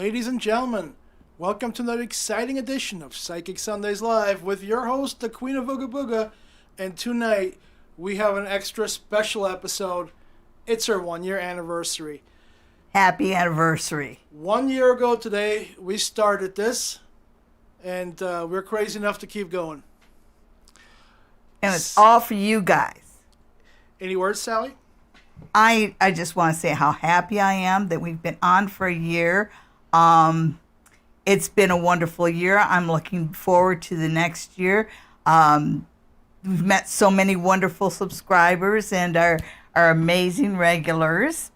Ladies and gentlemen, welcome to another exciting edition of Psychic Sundays Live with your host, the Queen of Ooga Booga. And tonight, we have an extra special episode. It's our 1 year anniversary. Happy anniversary. 1 year ago today, we started this, and we're crazy enough to keep going. And it's all for you guys. Any words, Sally? I just want to say how happy I am that we've been on for a year. It's been a wonderful year. I'm looking forward to the next year. We've met so many wonderful subscribers and our amazing regulars.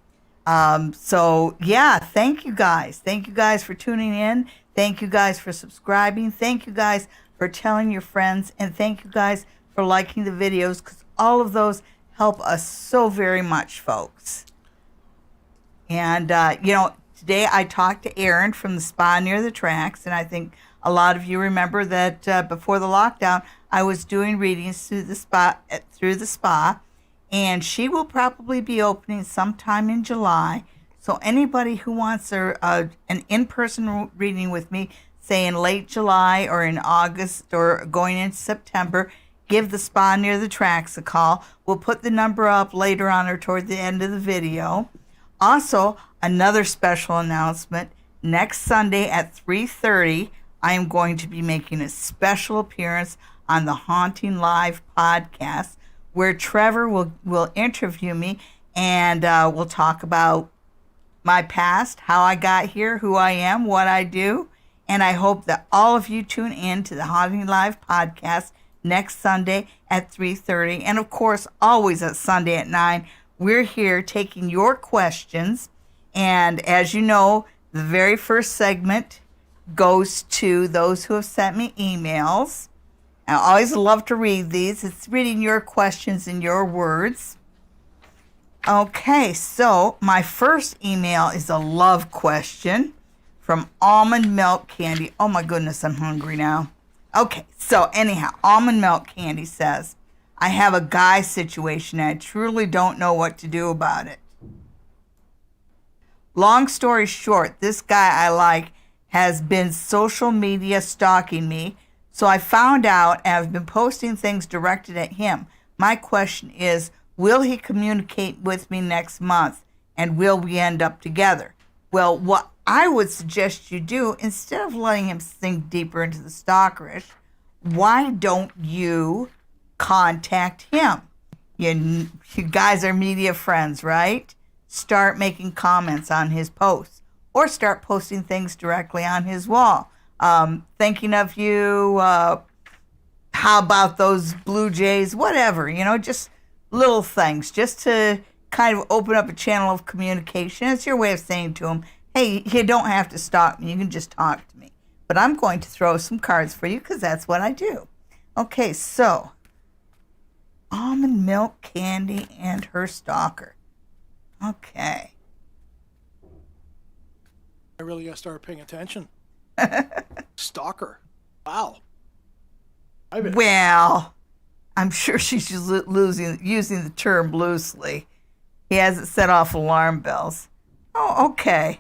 So, yeah, thank you guys. Thank you guys for tuning in. Thank you guys for subscribing. Thank you guys for telling your friends. And thank you guys for liking the videos, because all of those help us so very much, folks. And, today I talked to Aaron from the spa near the tracks, and I think a lot of you remember that before the lockdown, I was doing readings through the spa, and she will probably be opening sometime in July. So anybody who wants an in-person reading with me, say in late July or in August or going into September, give the spa near the tracks a call. We'll put the number up later on or toward the end of the video. Also, another special announcement. Next Sunday at 3:30, I am going to be making a special appearance on the Haunting Live podcast, where Trevor will interview me, and we'll talk about my past, how I got here, who I am, what I do. And I hope that all of you tune in to the Haunting Live podcast next Sunday at 3:30. And, of course, always at Sunday at 9. We're here taking your questions. And as you know, the very first segment goes to those who have sent me emails. I always love to read these. It's reading your questions in your words. Okay, so my first email is a love question from Almond Milk Candy. Oh my goodness, I'm hungry now. Okay, so anyhow, Almond Milk Candy says, I have a guy situation and I truly don't know what to do about it. Long story short, this guy I like has been social media stalking me, so I found out and I've been posting things directed at him. My question is, will he communicate with me next month, and will we end up together? Well, what I would suggest you do, instead of letting him sink deeper into the stalkerish, why don't you contact him? You guys are media friends, right? Start making comments on his posts, or start posting things directly on his wall. Thinking of you, how about those Blue Jays, whatever, just little things, just to kind of open up a channel of communication. It's your way of saying to him, hey, you don't have to stalk me, you can just talk to me. But I'm going to throw some cards for you, because that's what I do. Okay, so, Almond Milk Candy and her stalker. Okay. I really got to start paying attention. Stalker. Wow. Well, I'm sure she's using the term loosely. He hasn't set off alarm bells. Oh, okay.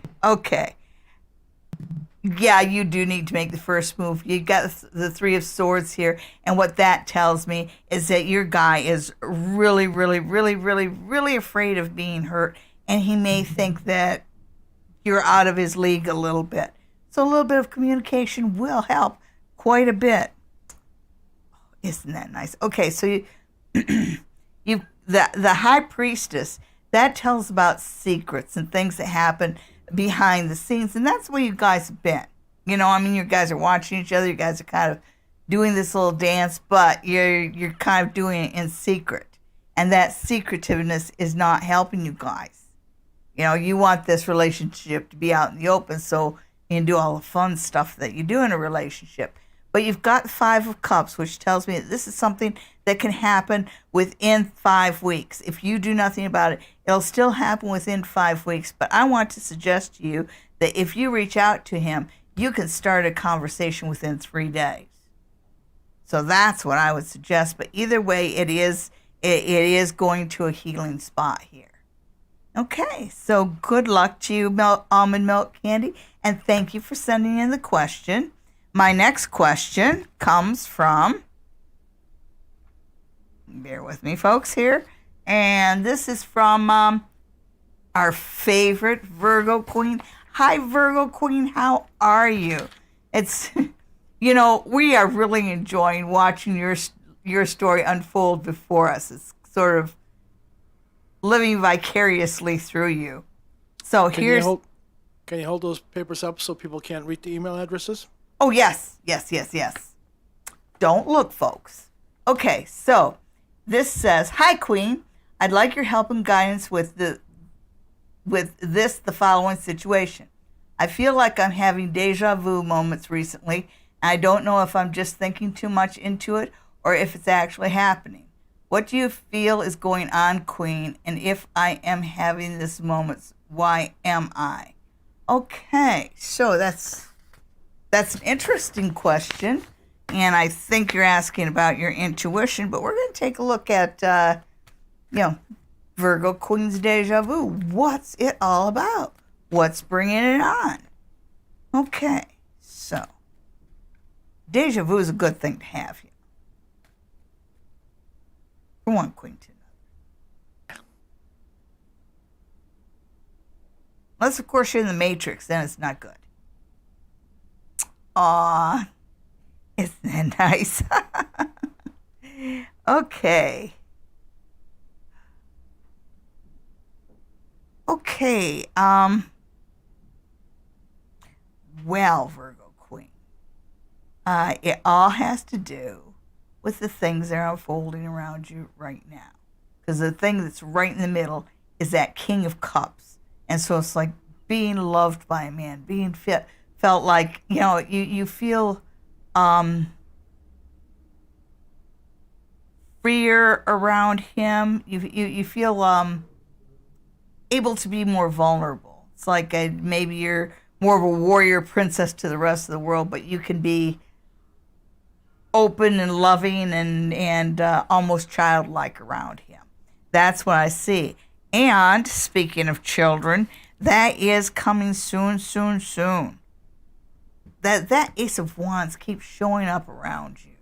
Yeah, you do need to make the first move. You got the Three of Swords here, and what that tells me is that your guy is really, really, really, really, really afraid of being hurt, and he may think that you're out of his league a little bit. So a little bit of communication will help quite a bit. Isn't that nice? Okay, so the High Priestess, that tells about secrets and things that happen behind the scenes, and that's where you guys have been. You guys are watching each other. You guys are kind of doing this little dance, but you're kind of doing it in secret, and that secretiveness is not helping you guys. You want this relationship to be out in the open, so you can do all the fun stuff that you do in a relationship. But you've got 5 of Cups, which tells me that this is something that can happen within 5 weeks. If you do nothing about it, it'll still happen within 5 weeks. But I want to suggest to you that if you reach out to him, you can start a conversation within 3 days. So that's what I would suggest. But either way, it is going to a healing spot here. Okay, so good luck to you, Almond Milk Candy, and thank you for sending in the question. My next question comes from, bear with me, folks, here, and this is from our favorite Virgo Queen. Hi, Virgo Queen, how are you? It's, we are really enjoying watching your story unfold before us. It's sort of living vicariously through you. So Can you hold those papers up so people can't read the email addresses? Oh, yes. Don't look, folks. Okay, so this says, "Hi, Queen. I'd like your help and guidance with the following situation. I feel like I'm having deja vu moments recently, and I don't know if I'm just thinking too much into it or if it's actually happening. What do you feel is going on, Queen? And if I am having these moments, why am I?" Okay, so that's an interesting question, and I think you're asking about your intuition, but we're going to take a look at, Virgo Queen's deja vu. What's it all about? What's bringing it on? Okay, so deja vu is a good thing to have here. From one queen to another. Unless, of course, you're in the Matrix, then it's not good. Aw, isn't that nice? Okay. Okay, well, Virgo Queen, it all has to do with the things that are unfolding around you right now. Because the thing that's right in the middle is that King of Cups. And so it's like being loved by a man, being felt like, you feel freer around him. You feel able to be more vulnerable. It's like maybe you're more of a warrior princess to the rest of the world, but you can be open and loving and almost childlike around him. That's what I see. And speaking of children, that is coming soon. That Ace of Wands keeps showing up around you.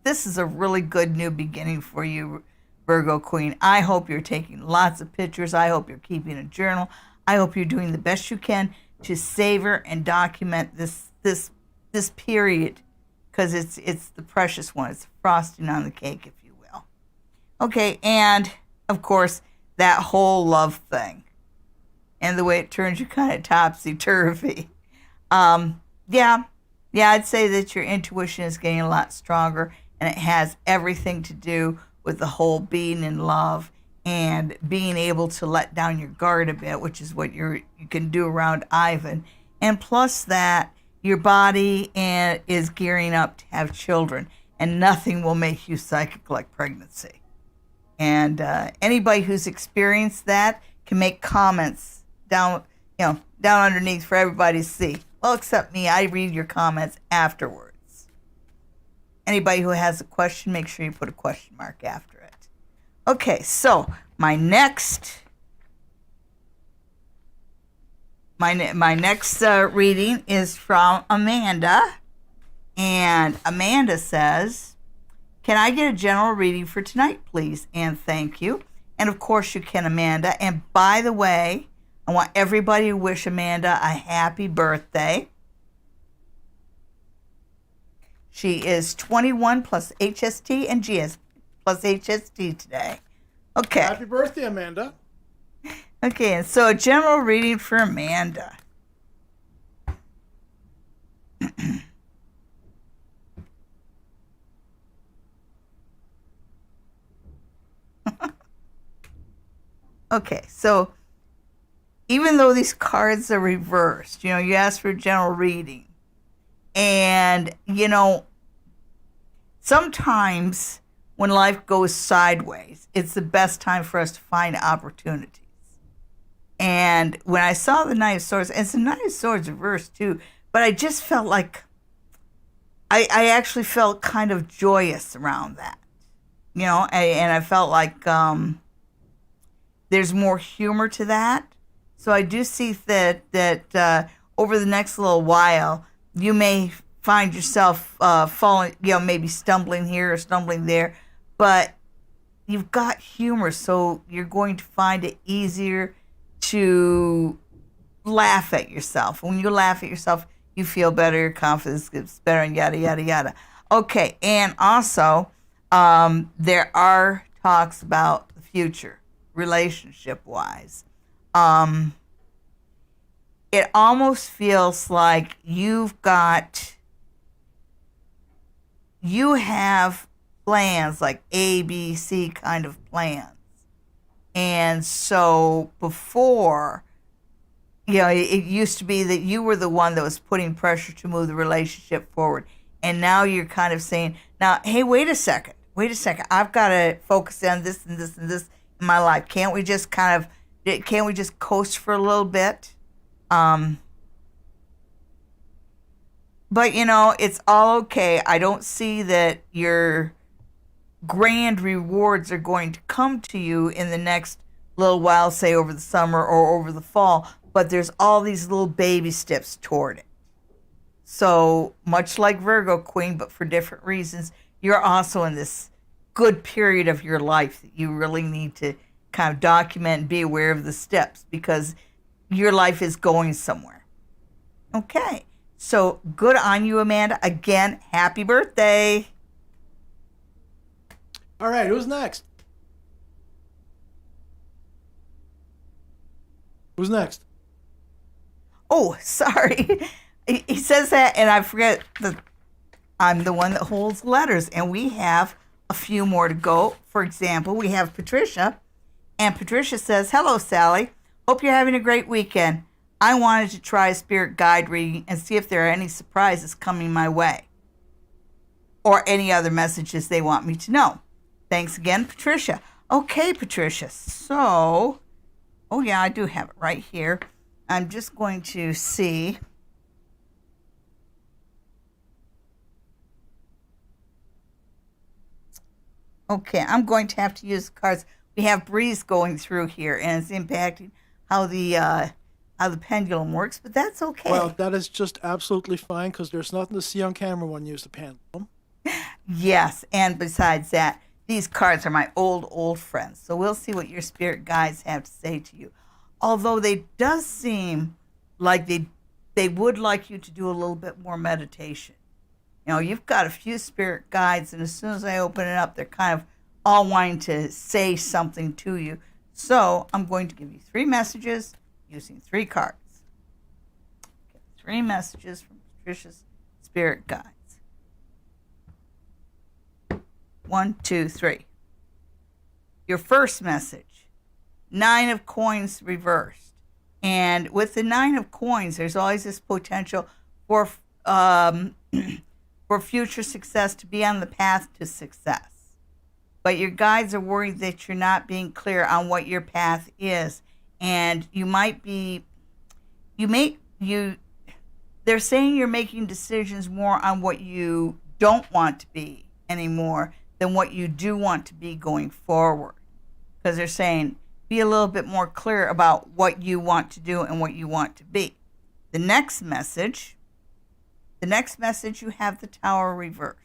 This is a really good new beginning for you, Virgo Queen. I hope you're taking lots of pictures. I hope you're keeping a journal. I hope you're doing the best you can to savor and document this period, because it's the precious one. It's frosting on the cake, if you will. Okay, and of course that whole love thing and the way it turns you kind of topsy-turvy. Yeah, I'd say that your intuition is getting a lot stronger, and it has everything to do with the whole being in love and being able to let down your guard a bit, which is what you can do around Ivan. And plus that, your body is gearing up to have children, and nothing will make you psychic like pregnancy. And anybody who's experienced that can make comments down underneath for everybody to see. Well, except me, I read your comments afterwards. Anybody who has a question, make sure you put a question mark after it. Okay, so my next reading is from Amanda, and Amanda says, "Can I get a general reading for tonight, please? And thank you." And of course you can, Amanda. And by the way, I want everybody to wish Amanda a happy birthday. She is 21 plus HST, and GS plus HST today. Okay. Happy birthday, Amanda. Okay, and so a general reading for Amanda. Okay, so even though these cards are reversed, you asked for a general reading. And, sometimes when life goes sideways, it's the best time for us to find opportunities. And when I saw the Knight of Swords, and it's the Knight of Swords reversed too, but I just felt like I actually felt kind of joyous around that. and I felt like there's more humor to that. So I do see that over the next little while, you may find yourself falling, maybe stumbling here or stumbling there, but you've got humor, so you're going to find it easier to laugh at yourself. When you laugh at yourself, you feel better, your confidence gets better, and yada, yada, yada. Okay, and also, there are talks about the future, relationship-wise. It almost feels like you have plans, like A, B, C kind of plans. And so before, it used to be that you were the one that was putting pressure to move the relationship forward. And now you're kind of saying, now, hey, wait a second. I've got to focus on this and this and this in my life. Can't we just coast for a little bit? But, it's all okay. I don't see that your grand rewards are going to come to you in the next little while, say over the summer or over the fall, but there's all these little baby steps toward it. So much like Virgo Queen, but for different reasons, you're also in this good period of your life that you really need to kind of document and be aware of the steps, because your life is going somewhere. Okay. So good on you, Amanda. Again, happy birthday. All right, who's next? Who's next? Oh, sorry. He says that, and I forget that I'm the one that holds letters, and we have a few more to go. For example, we have Patricia, and Patricia says, "Hello, Sally. Hope you're having a great weekend. I wanted to try a spirit guide reading and see if there are any surprises coming my way or any other messages they want me to know. Thanks again, Patricia." Okay, Patricia. So, oh yeah, I do have it right here. I'm just going to see. Okay, I'm going to have to use the cards. We have breeze going through here, and it's impacting how the pendulum works, but that's okay. Well, that is just absolutely fine, because there's nothing to see on camera when you use the pendulum. Yes, and besides that, these cards are my old friends, so we'll see what your spirit guides have to say to you. Although they does seem like they would like you to do a little bit more meditation. You've got a few spirit guides, and as soon as I open it up, they're kind of all wanting to say something to you. So I'm going to give you 3 messages using 3 cards. Okay, 3 messages from Patricia's spirit guides. 1, 2, 3. Your first message, 9 of coins reversed. And with the 9 of coins, there's always this potential for future success, to be on the path to success. But your guides are worried that you're not being clear on what your path is. And they're saying you're making decisions more on what you don't want to be anymore than what you do want to be going forward. Because they're saying, be a little bit more clear about what you want to do and what you want to be. The next message, you have the Tower reversed.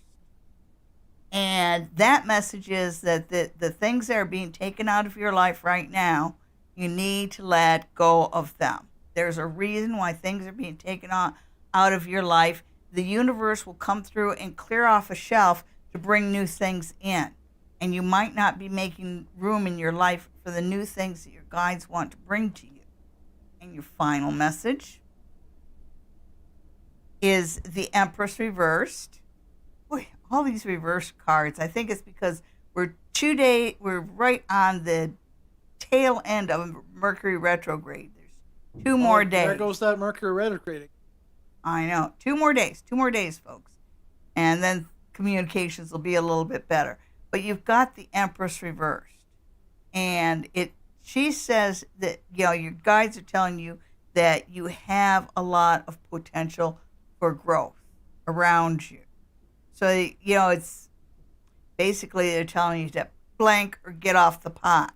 And that message is that the things that are being taken out of your life right now, you need to let go of them. There's a reason why things are being taken out of your life. The universe will come through and clear off a shelf to bring new things in. And you might not be making room in your life for the new things that your guides want to bring to you. And your final message is the Empress reversed. Boy, all these reversed cards. I think it's because we're right on the tail end of Mercury retrograde. There's 2 more days. There goes that Mercury retrograde. I know. 2 more days. 2 more days, folks. And then communications will be a little bit better. But you've got the Empress reversed. And she says that, your guides are telling you that you have a lot of potential for growth around you. So, Basically, they're telling you to blank or get off the pot.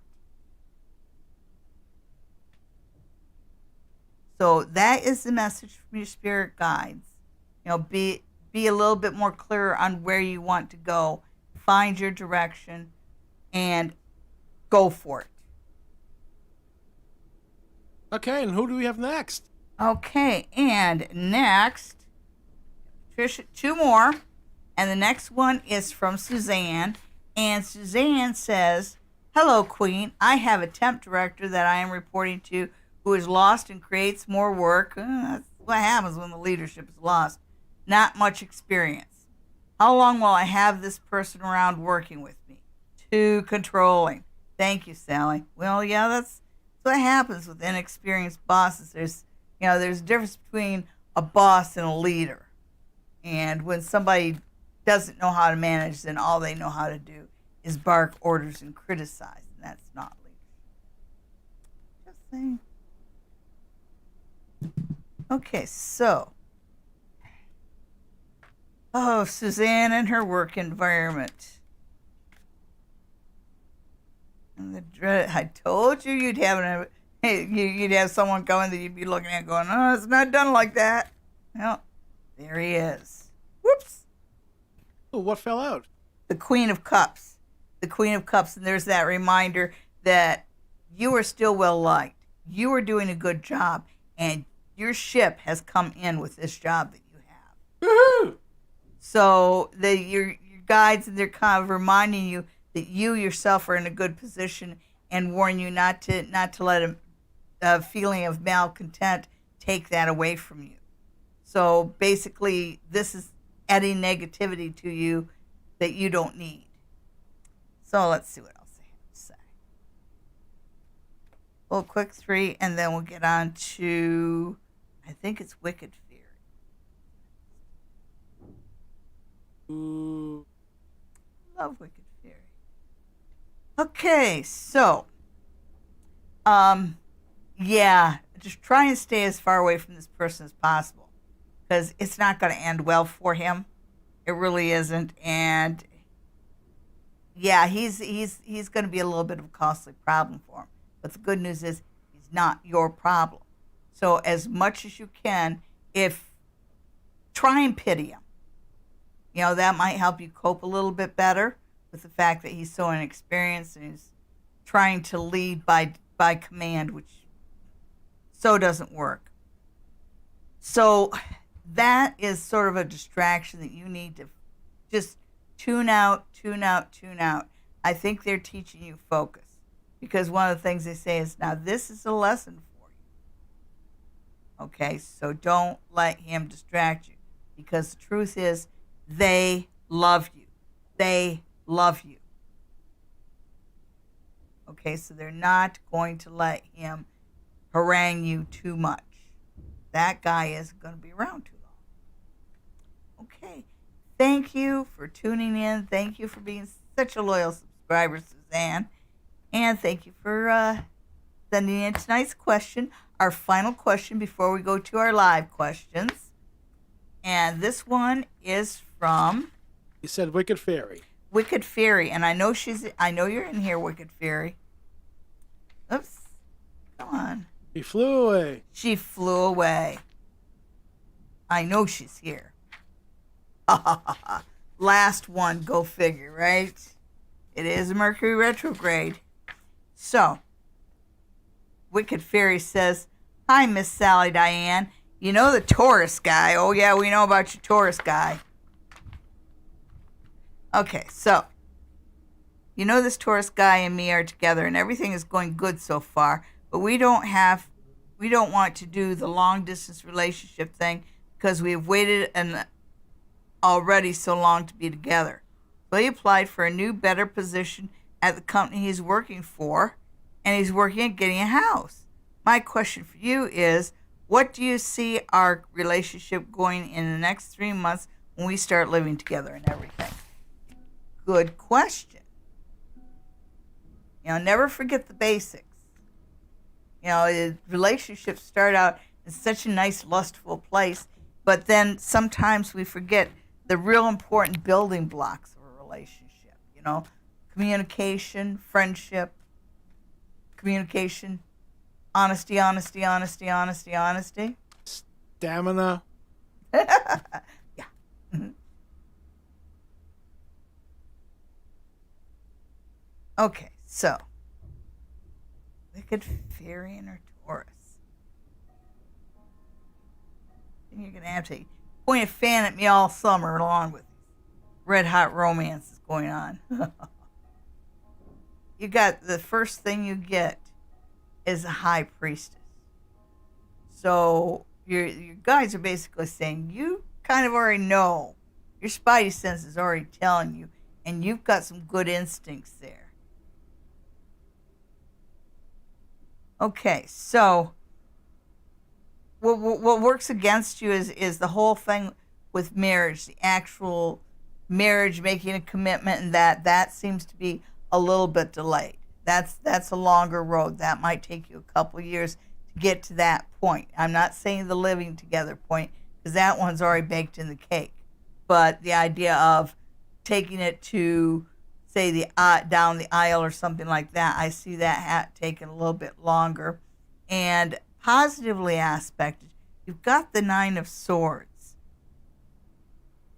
So that is the message from your spirit guides. Be a little bit more clear on where you want to go. Find your direction and go for it. Okay, and who do we have next? Okay, and next, Tricia, 2 more. And the next one is from Suzanne. And Suzanne says, "Hello, Queen. I have a temp director that I am reporting to who is lost and creates more work." That's what happens when the leadership is lost. "Not much experience. How long will I have this person around working with me? Too controlling. Thank you, Sally." Well, yeah, that's what happens with inexperienced bosses. There's a difference between a boss and a leader. And when somebody doesn't know how to manage, then all they know how to do is bark orders and criticize, and that's not leadership. Just saying. Okay, so, Suzanne and her work environment. And the dread. I told you you'd have someone coming that you'd be looking at going, "Oh, it's not done like that." Well, there he is. Whoops. Oh, what fell out? The Queen of Cups. The Queen of Cups. And there's that reminder that you are still well liked. You are doing a good job. And your ship has come in with this job that you have. Woohoo! So your guides, they're kind of reminding you that you yourself are in a good position and warn you not to let a feeling of malcontent take that away from you. So basically, this is adding negativity to you that you don't need. So let's see what else I have to say. Well, quick 3, and then we'll get on to, I think it's Wicked Fury. Ooh. Love Wicked Fury. Okay, so, yeah, just try and stay as far away from this person as possible, because it's not going to end well for him. It really isn't. And yeah, he's going to be a little bit of a costly problem for him. But the good news is he's not your problem. So as much as you can, try and pity him. That might help you cope a little bit better with the fact that he's so inexperienced and he's trying to lead by command, which so doesn't work. So that is sort of a distraction that you need to just tune out. I think they're teaching you focus, because one of the things they say is, now this is a lesson for you. Okay, so don't let him distract you, because the truth is they love you. They love you. Okay, so they're not going to let him harangue you too much. That guy isn't going to be around too long. Okay, thank you for tuning in. Thank you for being such a loyal subscriber, Suzanne. And thank you for sending in tonight's question, our final question before we go to our live questions. And this one is from... You said Wicked Fairy. Wicked Fairy. And I know you're in here, Wicked Fairy. Oops. Come on. She flew away. She flew away. I know she's here. Last one, go figure, right? It is Mercury retrograde. So, Wicked Fairy says, "Hi, Miss Sally Diane. You know the Taurus guy." Oh, yeah, we know about your Taurus guy. Okay, so, you know this Taurus guy and me are together and everything is going good so far, but we don't want to do the long distance relationship thing because we've waited already so long to be together. So he applied for a new, better position at the company he's working for, and he's working at getting a house. My question for you is, what do you see our relationship going in the next 3 months when we start living together and everything? Good question. Never forget the basics. Relationships start out in such a nice, lustful place, but then sometimes we forget the real important building blocks of a relationship. communication, friendship, communication, honesty, honesty, honesty, honesty, honesty. Stamina. Yeah. Okay, so wicked fairy and her Taurus. And you're gonna have to point a fan at me all summer long with red hot romances going on. You got the first thing you get is a high priestess. So your guys are basically saying you kind of already know. Your spidey sense is already telling you, and you've got some good instincts there. Okay, so what works against you is the whole thing with marriage, the actual marriage, making a commitment, and that seems to be a little bit delayed. That's a longer road. That might take you a couple years to get to that point. I'm not saying the living together point, because that one's already baked in the cake. But the idea of taking it to, say, the down the aisle or something like that, I see that taking a little bit longer. And positively aspected, you've got the Nine of Swords.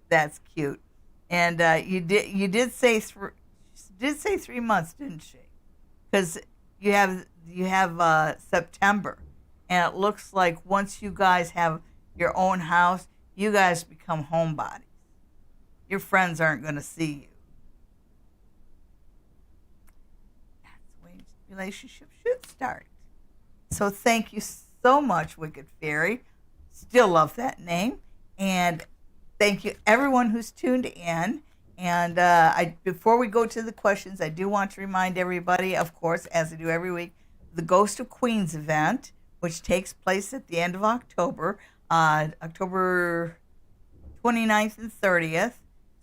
That's cute. And you did say 3 months, didn't she? Because you have September, and it looks like once you guys have your own house, you guys become homebodies. Your friends aren't going to see you. That's the way relationships should start. So thank you so much, Wicked Fairy. Still love that name. And thank you, everyone who's tuned in. And before we go to the questions, I do want to remind everybody, of course, as I do every week, the Ghost of Queens event, which takes place at the end of October, October 29th and 30th.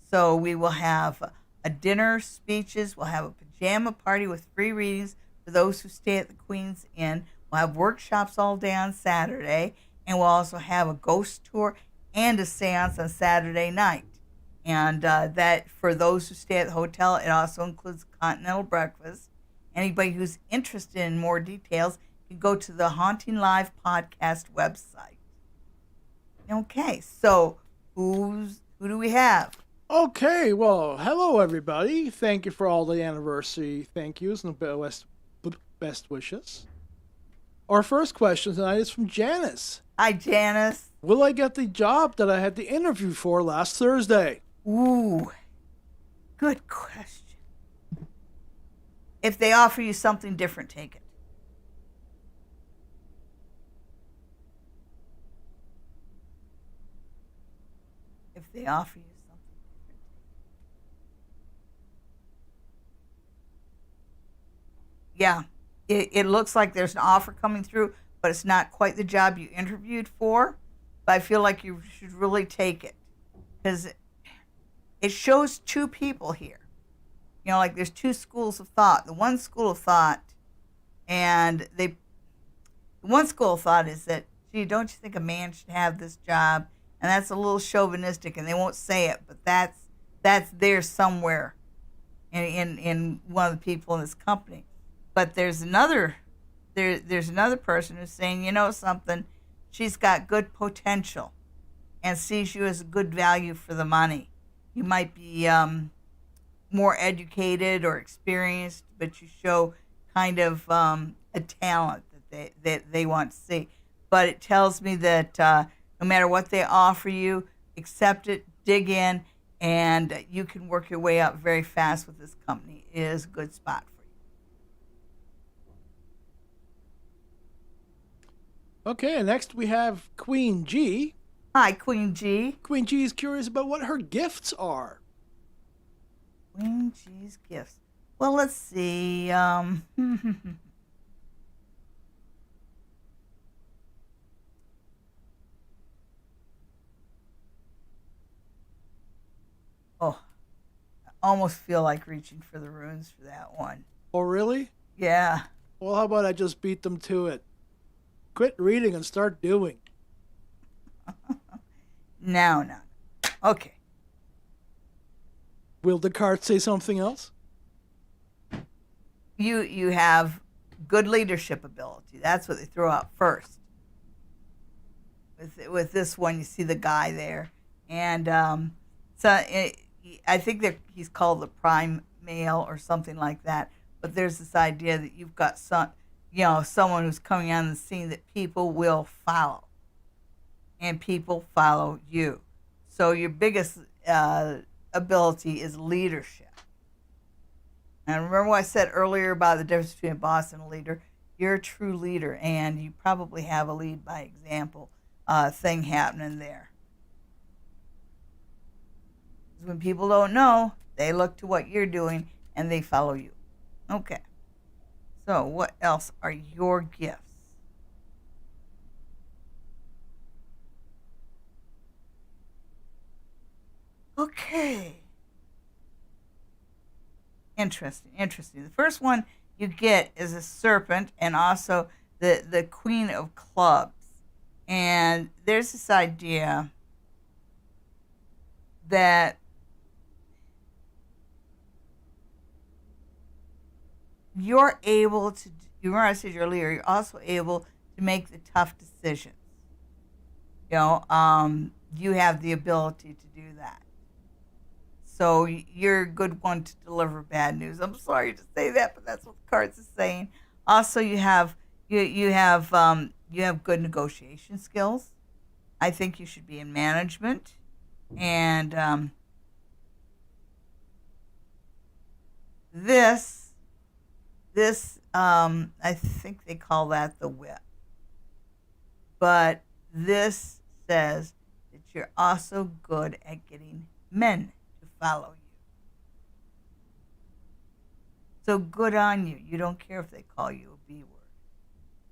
So we will have a dinner, speeches, we'll have a pajama party with free readings for those who stay at the Queen's Inn. We'll have workshops all day on Saturday, and we'll also have a ghost tour and a seance on Saturday night. And that, for those who stay at the hotel, it also includes continental breakfast. Anybody who's interested in more details can go to the Haunting Live podcast website. Okay, so who do we have? Okay, well, hello everybody. Thank you for all the anniversary thank yous and best wishes. Our first question tonight is from Janice. Hi, Janice. Will I get the job that I had the interview for last Thursday? Ooh, good question. If they offer you something different, take it. If they offer you something different, take it. Yeah, it looks like there's an offer coming through, but it's not quite the job you interviewed for. But I feel like you should really take it, because it shows two people here. You know, like there's two schools of thought. The one school of thought, one school of thought is that, gee, don't you think a man should have this job? And that's a little chauvinistic, and they won't say it, but that's there somewhere in one of the people in this company. But there's another person who's saying, you know something, she's got good potential and sees you as a good value for the money. You might be more educated or experienced, but you show kind of a talent that they want to see. But it tells me that no matter what they offer you, accept it, dig in, and you can work your way up very fast with this company. It is a good spot for you. Okay, next we have Queen G. Hi, Queen G. Queen G is curious about what her gifts are. Queen G's gifts. Well, let's see. Oh, I almost feel like reaching for the runes for that one. Oh, really? Yeah. Well, how about I just beat them to it? Quit reading and start doing. No. Okay. Will the card say something else? you have good leadership ability. That's what they throw out first. With this one, you see the guy there, and I think that he's called the prime male or something like that. But there's this idea that you've got someone who's coming on the scene that people will follow, and people follow you. So your biggest ability is leadership. And remember what I said earlier about the difference between a boss and a leader? You're a true leader, and you probably have a lead by example thing happening there. When people don't know, they look to what you're doing, and they follow you. Okay. So what else are your gifts? Okay. Interesting. The first one you get is a serpent and also the Queen of Clubs. And there's this idea that you're able to, you remember I said you're a leader, you're also able to make the tough decisions. You have the ability to do that. So you're a good one to deliver bad news. I'm sorry to say that, but that's what the cards are saying. Also, you have good negotiation skills. I think you should be in management, and this I think they call that the whip. But this says that you're also good at getting men to follow you. So good on you. You don't care if they call you a B word.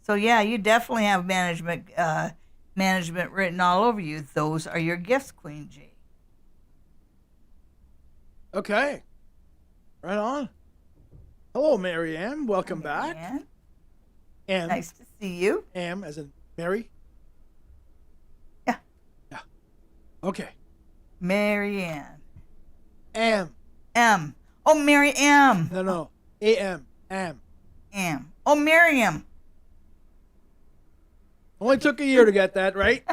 So yeah, you definitely have management written all over you. Those are your gifts, Queen G. Okay. Right on. Hello, Mary Ann. Welcome back. Ann. Nice to see you. Am as in Mary? Yeah. Yeah. Okay. Mary Ann. Am. M. Oh, Mary M. No. A-M. Am. M. Oh, Miriam. Only took a year to get that right.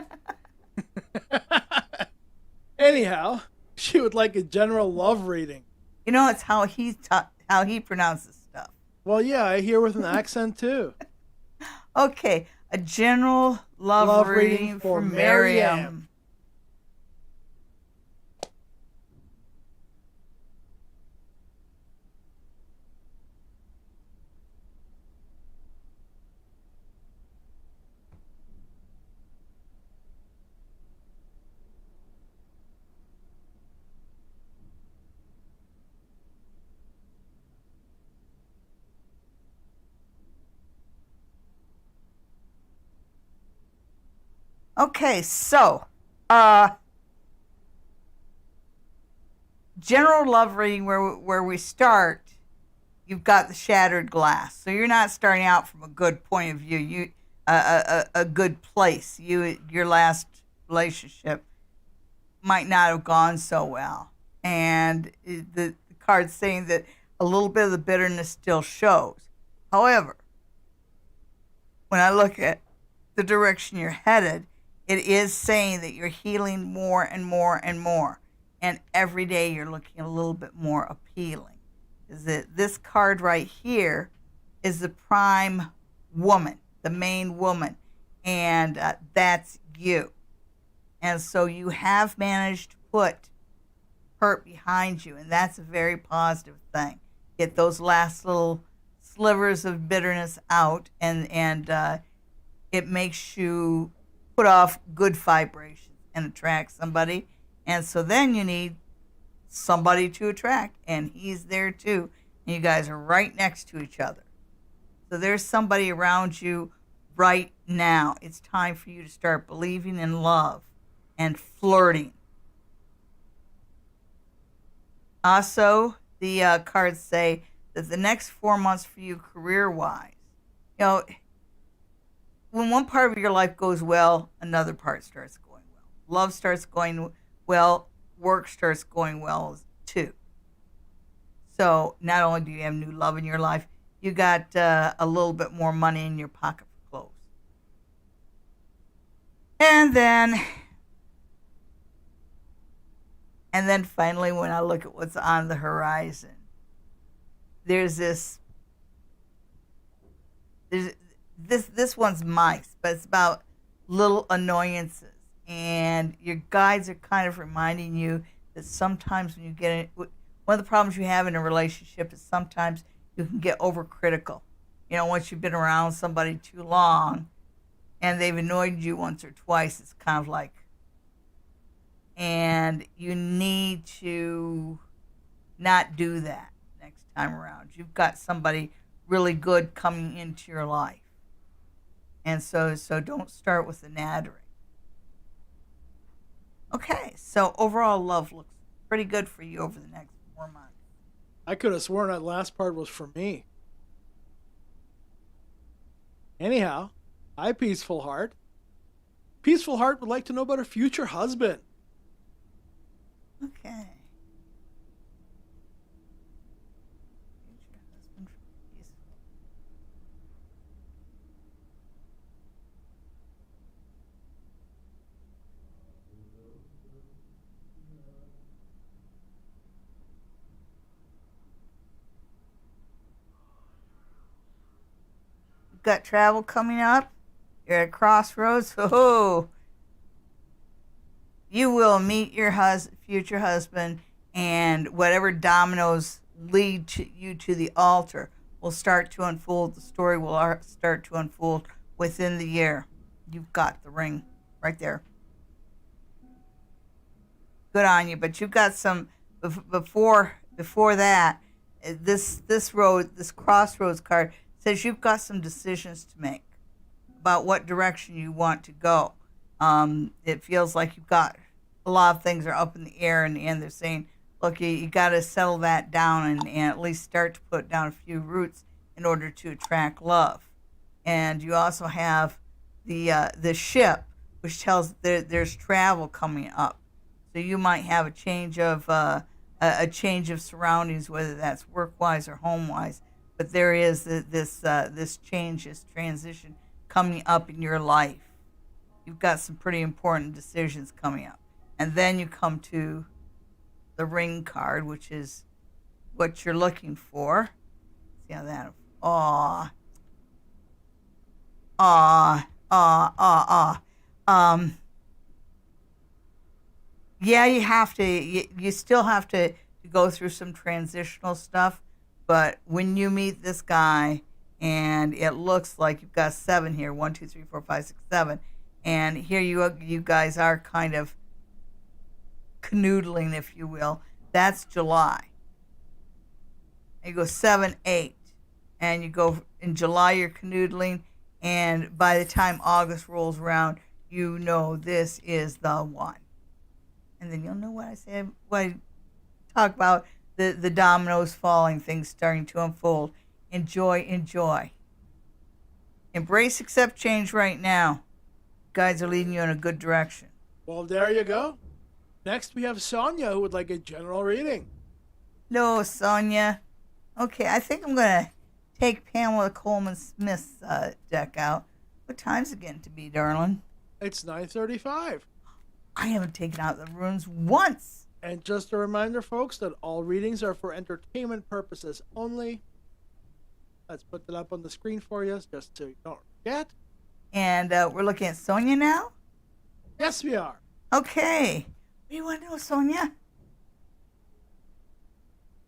Anyhow, she would like a general love reading. It's how he pronounces stuff. Well, yeah, I hear with an accent too. Okay, a general love reading for Miriam. Okay, so general love reading where we start, you've got the shattered glass. So you're not starting out from a good point of view. You a good place. Your last relationship might not have gone so well, and the card's saying that a little bit of the bitterness still shows. However, when I look at the direction you're headed, it is saying that you're healing more and more and more. And every day you're looking a little bit more appealing. Is that this card right here is the prime woman, the main woman. And that's you. And so you have managed to put hurt behind you. And that's a very positive thing. Get those last little slivers of bitterness out. And it makes you put off good vibrations and attract somebody. And so then you need somebody to attract, and he's there too. And you guys are right next to each other. So there's somebody around you right now. It's time for you to start believing in love and flirting. Also, the cards say that the next 4 months for you career-wise, when one part of your life goes well, another part starts going well. Love starts going well, work starts going well too. So not only do you have new love in your life, you got a little bit more money in your pocket for clothes. And then finally, when I look at what's on the horizon, there's this one's mice, but it's about little annoyances. And your guides are kind of reminding you that sometimes when you get in, one of the problems you have in a relationship is sometimes you can get overcritical. You know, once you've been around somebody too long and they've annoyed you once or twice, it's kind of like, and you need to not do that next time around. You've got somebody really good coming into your life. And so don't start with the nattering. Okay, so overall love looks pretty good for you over the next 4 months. I could have sworn that last part was for me. Anyhow, hi, Peaceful Heart. Peaceful Heart would like to know about her future husband. Okay. Future husband for Peaceful. You've got travel coming up. You're at crossroads. Oh, you will meet your future husband, and whatever dominoes lead you to the altar will start to unfold. The story will start to unfold within the year. You've got the ring right there. Good on you, but you've got some before that. This crossroads card says you've got some decisions to make about what direction you want to go. It feels like you've got a lot of things are up in the air, and they're saying, look, you got to settle that down and at least start to put down a few roots in order to attract love. And you also have the ship, which tells there's travel coming up. So you might have a change of surroundings, whether that's work-wise or home-wise. But there is this change, this transition coming up in your life. You've got some pretty important decisions coming up. And then you come to the ring card, which is what you're looking for. See how that, yeah, you still have to go through some transitional stuff, but when you meet this guy, and it looks like you've got 7 here, 1, 2, 3, 4, 5, 6, 7, and here you guys are kind of canoodling, if you will. That's July. And you go 7, 8, and you go in July. You're canoodling, and by the time August rolls around, you know this is the one. And then you'll know what I say. What I talk about the dominoes falling, things starting to unfold. Enjoy. Embrace, accept change right now. Guides are leading you in a good direction. Well, there you go. Next, we have Sonia, who would like a general reading. No, Sonia. Okay, I think I'm going to take Pamela Coleman Smith's deck out. What time's it getting to be, darling? It's 9:35. I haven't taken out the runes once. And just a reminder, folks, that all readings are for entertainment purposes only. Let's put that up on the screen for you, just so you don't forget. And we're looking at Sonia now? Yes, we are. Okay. What do you want to know, Sonia?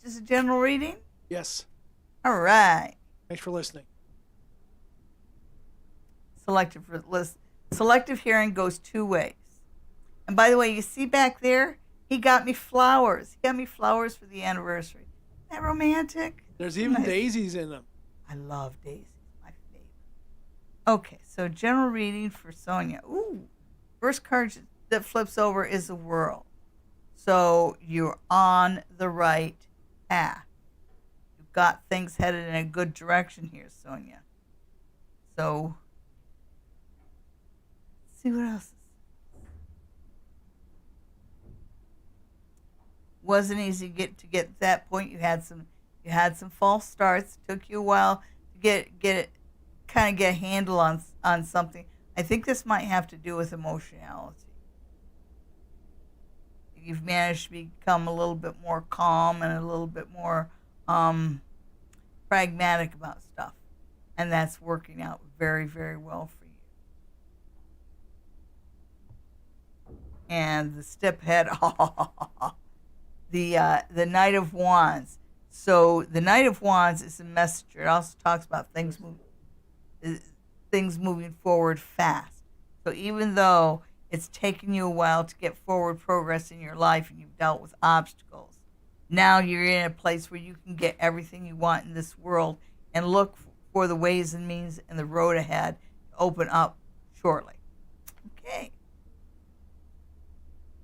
Just a general reading? Yes. All right. Thanks for listening. Selective hearing goes 2 ways. And by the way, you see back there, he got me flowers. He got me flowers for the anniversary. Isn't that romantic? There's even daisies in them. I love daisies. My favorite. Okay, so general reading for Sonia. Ooh, first card that flips over is the world. So you're on the right path. You've got things headed in a good direction here, Sonia. So, let's see what else. Wasn't easy to get to that point. You had some false starts. It took you a while kind of get a handle on something. I think this might have to do with emotionality. You've managed to become a little bit more calm and a little bit more pragmatic about stuff, and that's working out very, very well for you. And the stephead, the Knight of Wands. So the Knight of Wands is a messenger. It also talks about things moving forward fast. So even though it's taken you a while to get forward progress in your life and you've dealt with obstacles, now you're in a place where you can get everything you want in this world and look for the ways and means and the road ahead to open up shortly. Okay.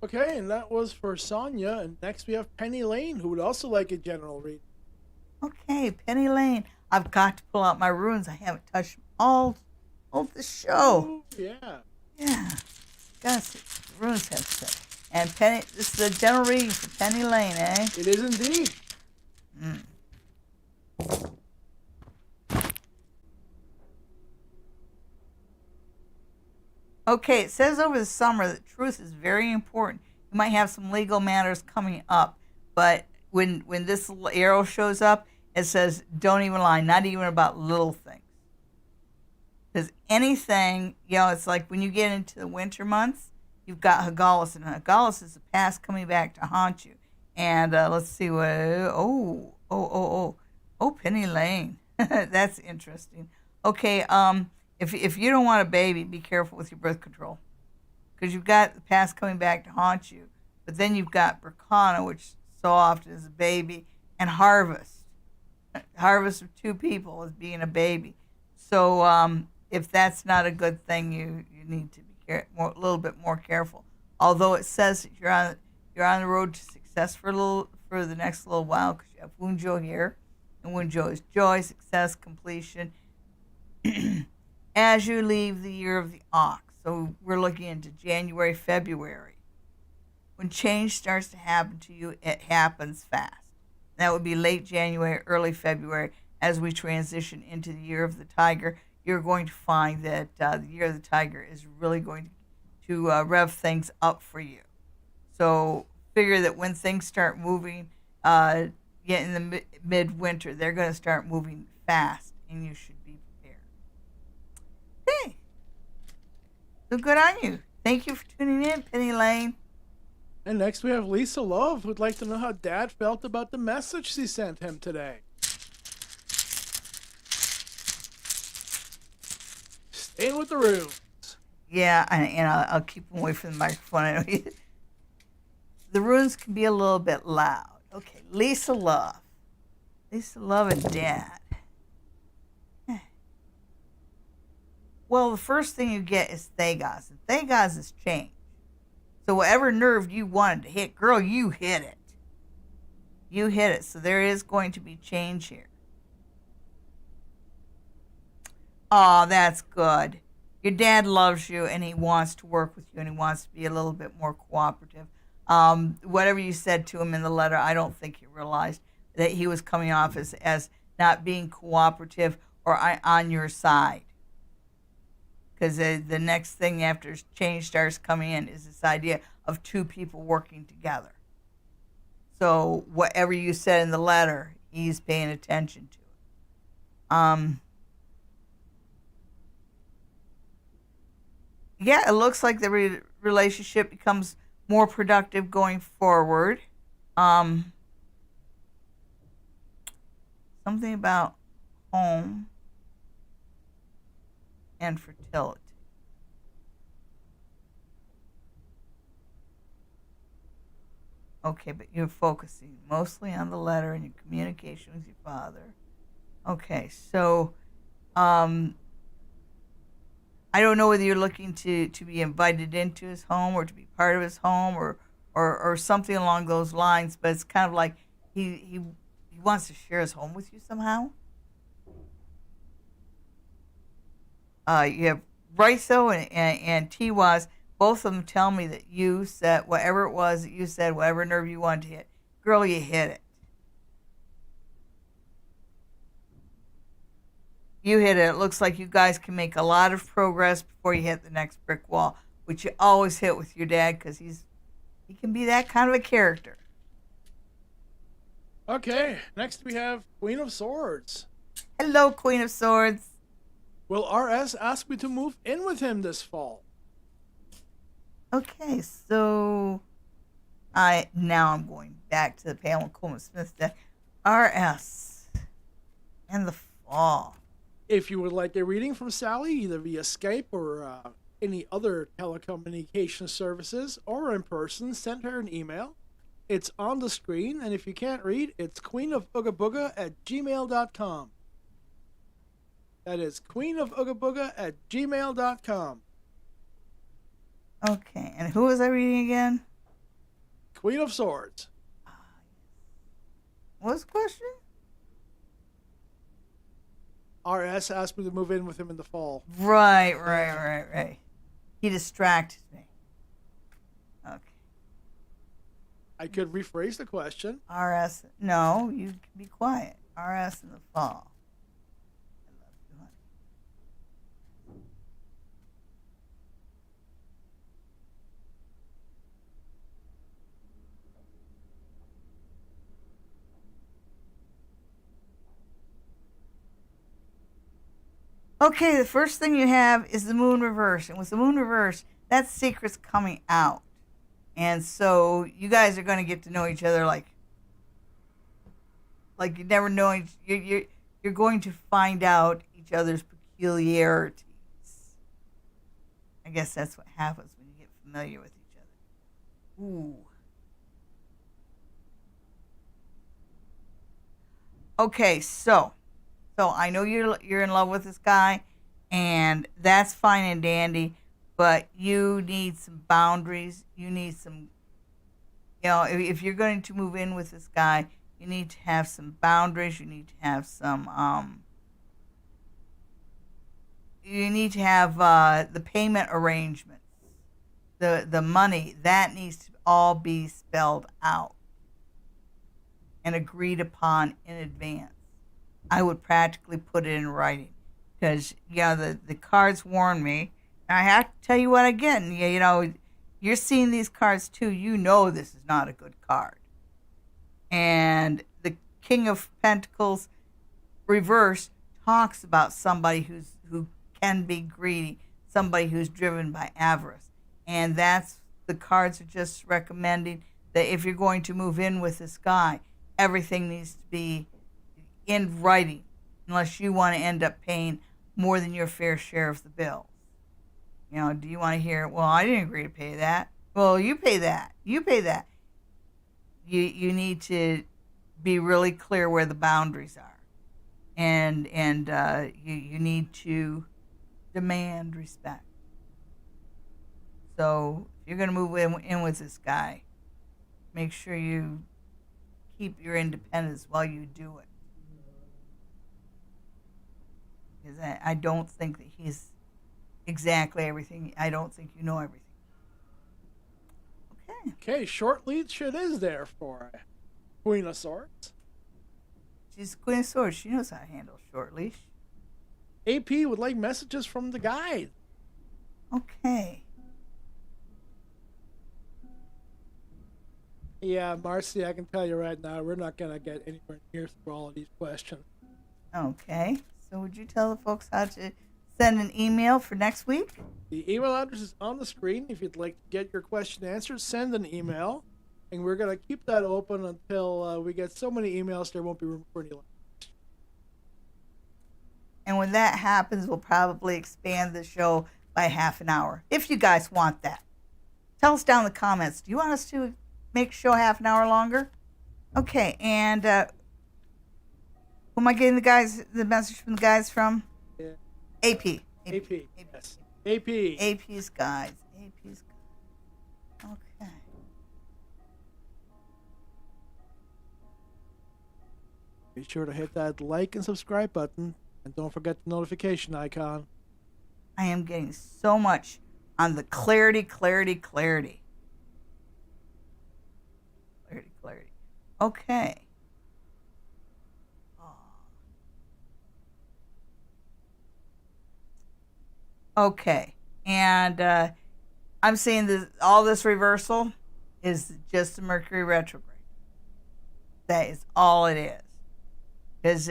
Okay, and that was for Sonia. And next we have Penny Lane, who would also like a general read. Okay, Penny Lane. I've got to pull out my runes. I haven't touched them all the show. Ooh, yeah. Yeah. Gotta see what the runes have to say. And Penny, this is a general reading for Penny Lane, eh? It is indeed. Okay, it says over the summer that truth is very important. You might have some legal matters coming up, but when this little arrow shows up, it says don't even lie, not even about little things. Because anything, it's like when you get into the winter months, you've got Hagalis, and Hagalis is the past coming back to haunt you. And let's see what, Penny Lane. That's interesting. Okay, if you don't want a baby, be careful with your birth control. Because you've got the past coming back to haunt you. But then you've got Berkana, which so often is a baby, and Harvest. Harvest of two people is being a baby. So if that's not a good thing, you need to be a little bit more careful. Although it says that you're on the road to success for the next little while, because you have Wunjo here, and Wunjo is joy, success, completion. As you leave the year of the ox, so we're looking into January, February. When change starts to happen to you, it happens fast. That would be late January, early February. As we transition into the year of the tiger, you're going to find that the year of the tiger is really going to rev things up for you. So figure that when things start moving, in the midwinter, they're going to start moving fast, and you should be prepared. Okay. So good on you. Thank you for tuning in, Penny Lane. And next we have Lisa Love, who'd like to know how Dad felt about the message she sent him today. Staying with the runes. Yeah, and I'll keep them away from the microphone. I know the runes can be a little bit loud. Okay, Lisa Love. Lisa Love and Dad. Well, the first thing you get is Thagos, and Thagos is change. So whatever nerve you wanted to hit, girl, you hit it. You hit it. So there is going to be change here. Oh, that's good. Your dad loves you, and he wants to work with you, and he wants to be a little bit more cooperative. Whatever you said to him in the letter, I don't think he realized that he was coming off as not being cooperative or on your side. Because the next thing after change starts coming in is this idea of two people working together. So whatever you said in the letter, he's paying attention to it. Yeah, it looks like the relationship becomes more productive going forward. Something about home and fertility. Okay, but you're focusing mostly on the letter and your communication with your father. Okay, so I don't know whether you're looking to be invited into his home or to be part of his home or something along those lines, but it's kind of like he wants to share his home with you somehow. You have Raiso and Tiwaz. Both of them tell me that you said whatever it was that you said, whatever nerve you wanted to hit, girl, you hit it. You hit it. It looks like you guys can make a lot of progress before you hit the next brick wall, which you always hit with your dad because he can be that kind of a character. Okay, next we have Queen of Swords. Hello, Queen of Swords. Will RS ask me to move in with him this fall? Okay, so I'm going back to the Pamela Coleman Smith deck. RS and the fall. If you would like a reading from Sally, either via Skype or any other telecommunication services or in person, send her an email. It's on the screen, and if you can't read, it's queenofoogabuga@gmail.com. That is queenofoogabuga@gmail.com. Okay, and who was I reading again? Queen of Swords. What was the question? RS asked me to move in with him in the fall. Right. He distracted me. Okay. I could rephrase the question. RS, no, you can be quiet. RS in the fall. I love you, honey. Okay, the first thing you have is the moon reverse. And with the moon reverse, that secret's coming out. And so you guys are going to get to know each other like you never know. You're going to find out each other's peculiarities. I guess that's what happens when you get familiar with each other. Ooh. Okay, so I know you're in love with this guy, and that's fine and dandy, but you need some boundaries. You need some, if you're going to move in with this guy, you need to have some boundaries. You need to have some, the payment arrangements, the money, that needs to all be spelled out and agreed upon in advance. I would practically put it in writing because, the cards warn me. And I have to tell you what again, you're seeing these cards too. You know this is not a good card. And the King of Pentacles reverse talks about somebody who can be greedy, somebody who's driven by avarice. And the cards are just recommending that if you're going to move in with this guy, everything needs to be in writing, unless you want to end up paying more than your fair share of the bills. Do you want to hear, well, I didn't agree to pay that. Well, you pay that. You pay that. You need to be really clear where the boundaries are. And you need to demand respect. So if you're going to move in with this guy, make sure you keep your independence while you do it. Because I don't think that he's exactly everything. I don't think you know everything. Okay, short leash it is there for Queen of Swords. She's Queen of Swords. She knows how to handle short leash. AP would like messages from the guide. Okay. Yeah, Marcy, I can tell you right now, we're not going to get anywhere near through all of these questions. Okay. So would you tell the folks how to send an email for next week? The email address is on the screen. If you'd like to get your question answered, send an email. And we're going to keep that open until we get so many emails there won't be room for any left. And when that happens, we'll probably expand the show by half an hour, if you guys want that. Tell us down in the comments. Do you want us to make the show half an hour longer? Okay, and who am I getting the message from the guys from? Yeah. AP. Yes. AP. AP's guys. Okay. Be sure to hit that like and subscribe button. And don't forget the notification icon. I am getting so much on the clarity. Okay. Okay. And I'm saying this, all this reversal is just a Mercury retrograde. That is all it is. Because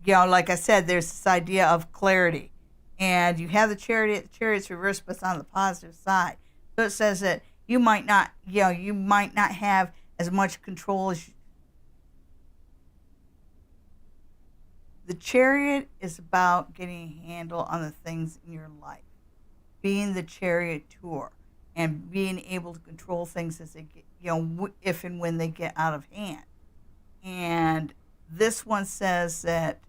like I said, there's this idea of clarity. And you have the chariot's reversed, but it's on the positive side. So it says that you might not have as much control as the chariot is about getting a handle on the things in your life, being the charioteer, and being able to control things as they get, if and when they get out of hand. And this one says that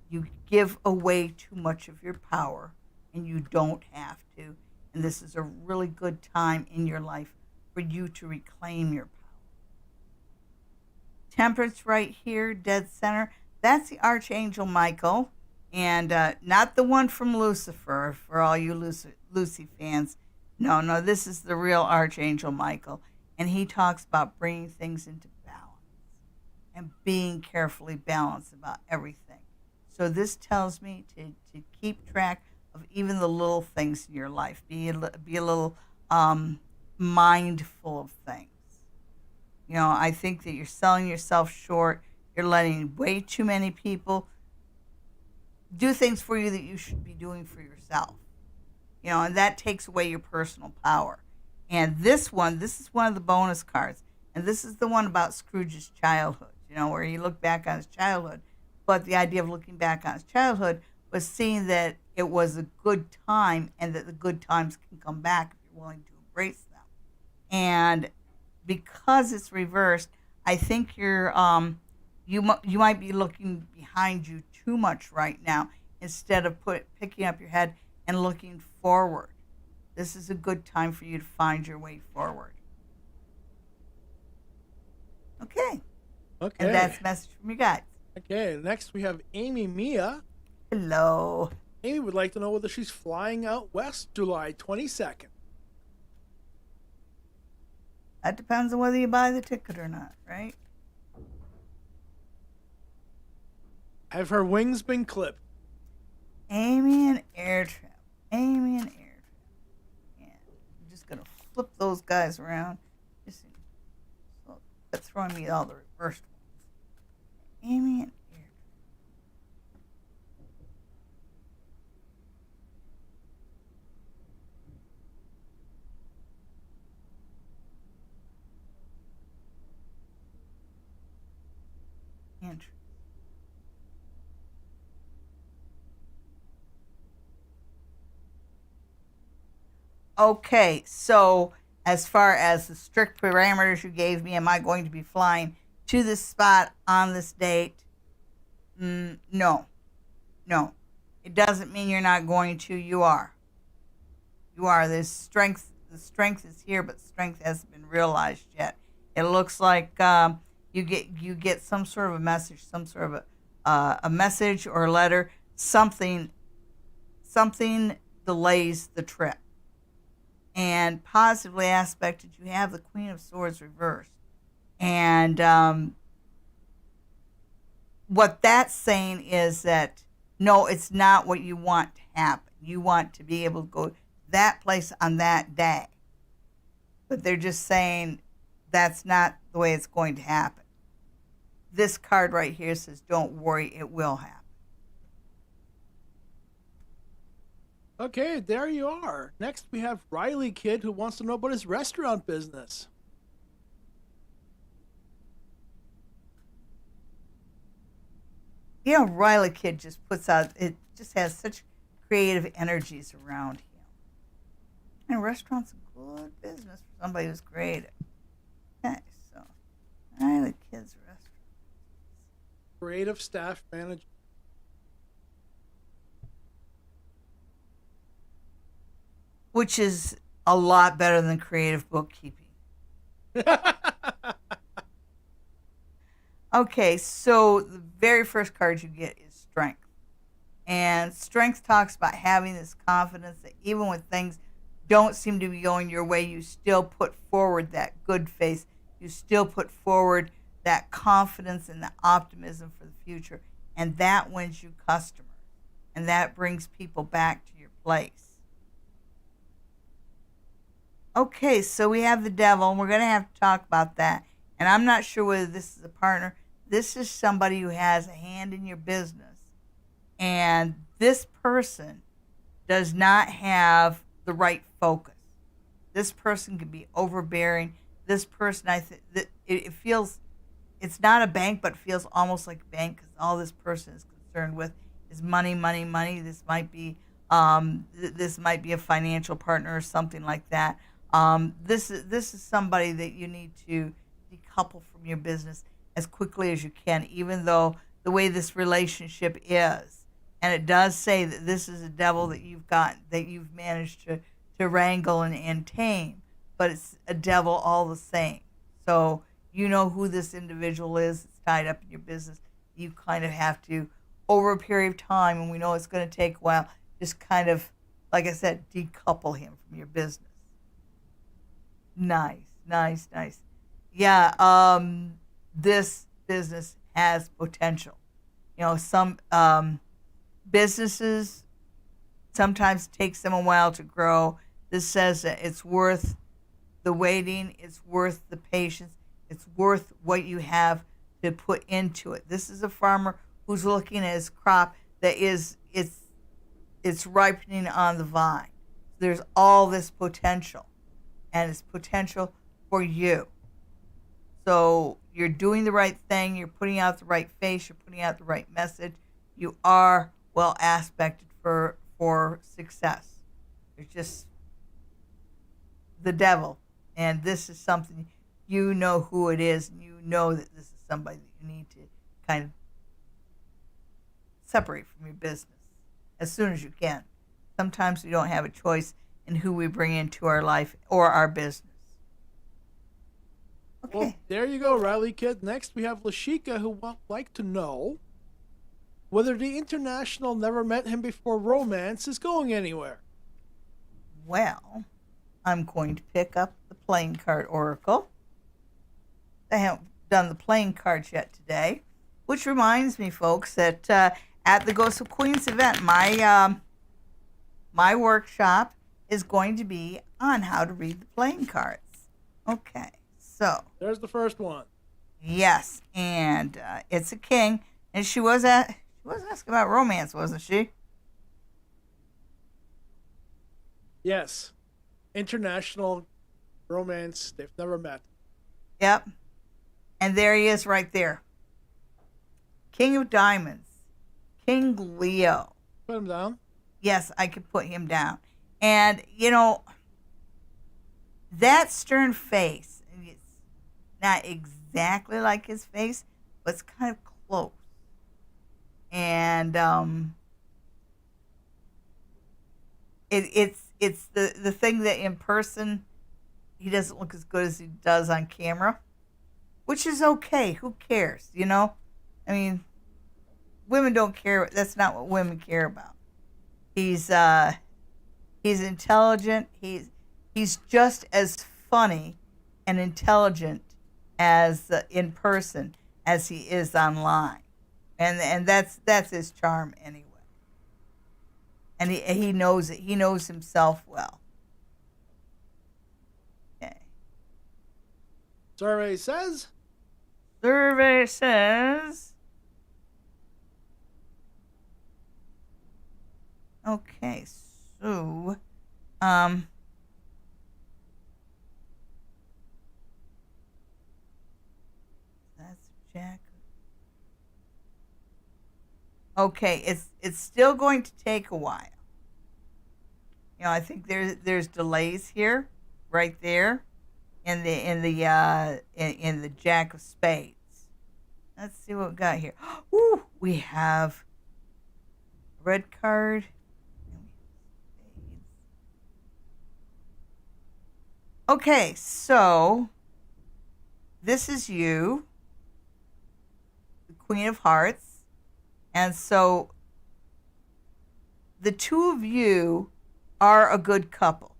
you give away too much of your power, and you don't have to. And this is a really good time in your life for you to reclaim your power. Temperance right here, dead center. That's the Archangel Michael, and not the one from Lucifer, for all you Lucy fans. No, this is the real Archangel Michael, and he talks about bringing things into balance and being carefully balanced about everything. So this tells me to keep track of even the little things in your life. Be a little mindful of things. I think that you're selling yourself short. You're letting way too many people do things for you that you should be doing for yourself. And that takes away your personal power. And this is one of the bonus cards. And this is the one about Scrooge's childhood, where he looked back on his childhood. But the idea of looking back on his childhood was seeing that it was a good time and that the good times can come back if you're willing to embrace them. And because it's reversed, I think you might be looking behind you too much right now instead of picking up your head and looking forward. This is a good time for you to find your way forward. Okay. And that's a message from you guys. Okay, next we have Amy Mia. Hello. Amy would like to know whether she's flying out west July 22nd. That depends on whether you buy the ticket or not, right? Have her wings been clipped? Amy and air travel. Yeah, I'm just going to flip those guys around. That's throwing me all the reversed ones. Amy and air travel. Interesting. Okay, so as far as the strict parameters you gave me, am I going to be flying to this spot on this date? No. It doesn't mean you're not going to. You are. There's strength. The strength is here, but strength hasn't been realized yet. It looks like you get some sort of a message, some sort of a message or a letter. Something delays the trip. And positively aspected, you have the Queen of Swords reversed. And what that's saying is that, no, it's not what you want to happen. You want to be able to go to that place on that day. But they're just saying that's not the way it's going to happen. This card right here says, don't worry, it will happen. Okay, there you are. Next, we have Riley Kid, who wants to know about his restaurant business. Riley Kid just just has such creative energies around him. And restaurant's a good business for somebody who's creative. Okay, so Riley Kid's restaurant. Creative staff manager. Which is a lot better than creative bookkeeping. Okay, so the very first card you get is Strength. And Strength talks about having this confidence that even when things don't seem to be going your way, you still put forward that good faith. You still put forward that confidence and the optimism for the future. And that wins you customers. And that brings people back to your place. Okay, so we have the devil, and we're going to have to talk about that. And I'm not sure whether this is a partner. This is somebody who has a hand in your business. And this person does not have the right focus. This person can be overbearing. This person, I think, that it feels, it's not a bank, but it feels almost like a bank because all this person is concerned with is money, money, money. This might be a financial partner or something like that. This is somebody that you need to decouple from your business as quickly as you can, even though the way this relationship is, and it does say that this is a devil that you've managed to wrangle and tame, but it's a devil all the same. So you know who this individual is that's tied up in your business. You kind of have to, over a period of time, and we know it's going to take a while, just kind of, like I said, decouple him from your business. Nice, nice, nice. Yeah, this business has potential. You know, some businesses, sometimes it takes them a while to grow. This says that it's worth the waiting, it's worth the patience, it's worth what you have to put into it. This is a farmer who's looking at his crop that it's ripening on the vine. There's all this potential, and it's potential for you. So you're doing the right thing, you're putting out the right face, you're putting out the right message. You are well aspected for success. You're just the devil, and this is something, you know who it is, and you know that this is somebody that you need to kind of separate from your business as soon as you can. Sometimes we don't have a choice in who we bring into our life or our business. Okay. Well, there you go, Riley Kid. Next, we have Lashika, who would like to know whether the international never met him before romance is going anywhere. Well, I'm going to pick up the playing card oracle. I haven't done the playing cards yet today, which reminds me, folks, that at the Ghost of Queens event, my workshop is going to be on how to read the playing cards. Okay, so there's the first one. Yes, and it's a king, and she was asking about romance, wasn't she? Yes. International romance. They've never met. Yep. And there he is right there. King of Diamonds. King Leo. Put him down. Yes, I could put him down. And, you know, that stern face, it's not exactly like his face, but it's kind of close. And it's the thing that in person he doesn't look as good as he does on camera, which is okay. Who cares, you know? I mean, women don't care. That's not what women care about. He's intelligent. He's just as funny and intelligent as in person as he is online, and that's his charm anyway. And he knows it. He knows himself well. Okay. Survey says. Survey says. Okay, so that's Jack. Okay, it's still going to take a while. You know, I think there's delays here, right there, in the Jack of Spades. Let's see what we got here. Ooh, we have a red card. Okay, so this is you, the Queen of Hearts. And so the two of you are a good couple.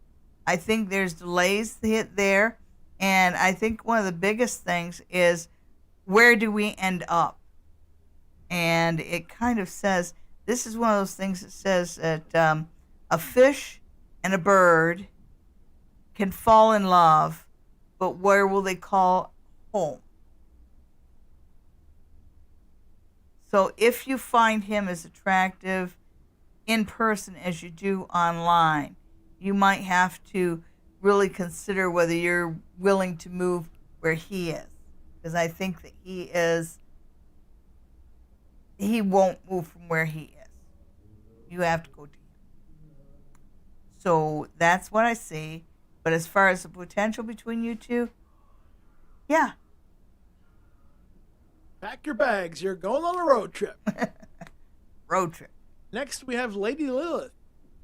I think there's delays hit there. And I think one of the biggest things is, where do we end up? And it kind of says, this is one of those things that says that a fish and a bird can fall in love, but where will they call home? So if you find him as attractive in person as you do online, you might have to really consider whether you're willing to move where he is. Because I think that he won't move from where he is. You have to go to him. So that's what I see. But as far as the potential between you two, yeah. Pack your bags. You're going on a road trip. Road trip. Next, we have Lady Lilith.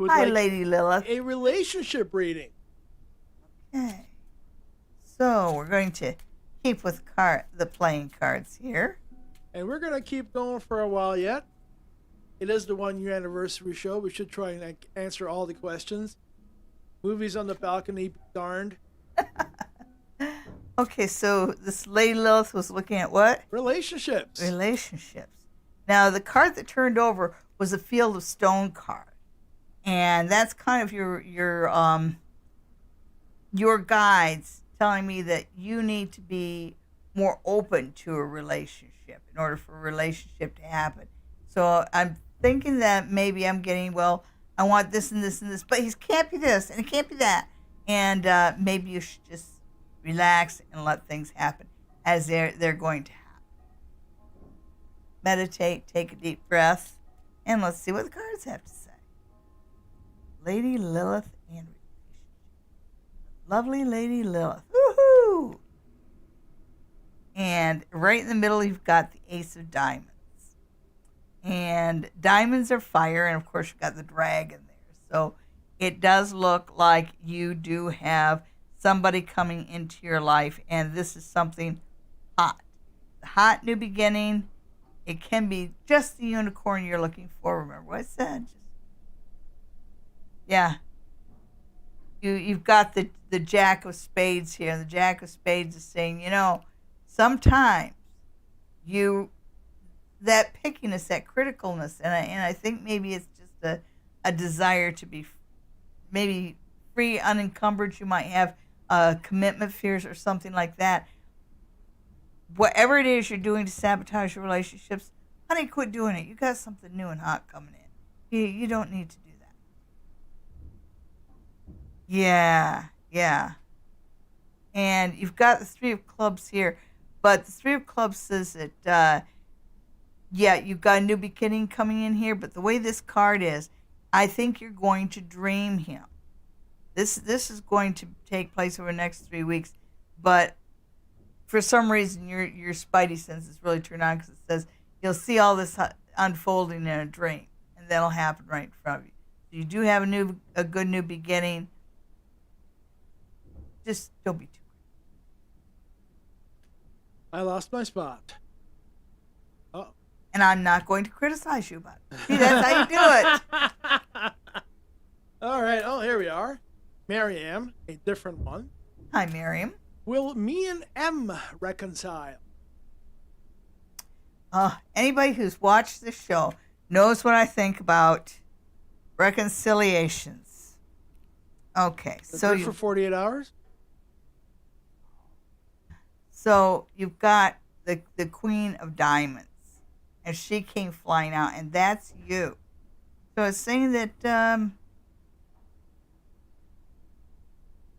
Hi, Lady Lilith. A relationship reading. Okay. So we're going to keep with the playing cards here. And we're going to keep going for a while yet. It is the 1 year anniversary show. We should try and answer all the questions. Movies on the balcony, be darned. Okay, so this Lady Lilith was looking at what? Relationships. Relationships. Now, the card that turned over was a Field of Stone card. And that's kind of your guides telling me that you need to be more open to a relationship in order for a relationship to happen. So I'm thinking that maybe I'm getting, well, I want this and this and this, but he can't be this and it can't be that. And maybe you should just relax and let things happen as they're going to happen. Meditate, take a deep breath, and let's see what the cards have to say. Lady Lilith and relationship. Lovely Lady Lilith. Woohoo! And right in the middle, you've got the Ace of Diamonds. And diamonds are fire, and of course, you've got the dragon there. So it does look like you do have somebody coming into your life, and this is something hot. The hot new beginning. It can be just the unicorn you're looking for. Remember what I said? Yeah. You've got the Jack of Spades here. And the Jack of Spades is saying, sometimes that pickiness, that criticalness, and I think maybe it's just a desire to be maybe free, unencumbered. You might have commitment fears or something like that. Whatever it is you're doing to sabotage your relationships, honey, quit doing it. You got something new and hot coming in. You don't need to do that. Yeah. And you've got the Three of Clubs here, but the Three of Clubs says that, you've got a new beginning coming in here, but the way this card is, I think you're going to dream him. This is going to take place over the next 3 weeks, but for some reason your spidey sense is really turned on because it says you'll see all this unfolding in a dream, and that'll happen right in front of you. So you do have a good new beginning. Just don't be too quick. I lost my spot. Oh. And I'm not going to criticize you about it. See, that's how you do it. All right. Oh, here we are. Miriam, a different one. Hi, Miriam. Will me and M reconcile? Anybody who's watched this show knows what I think about reconciliations. Okay, so for 48 hours? So you've got the Queen of Diamonds, and she came flying out, and that's you. So it's saying that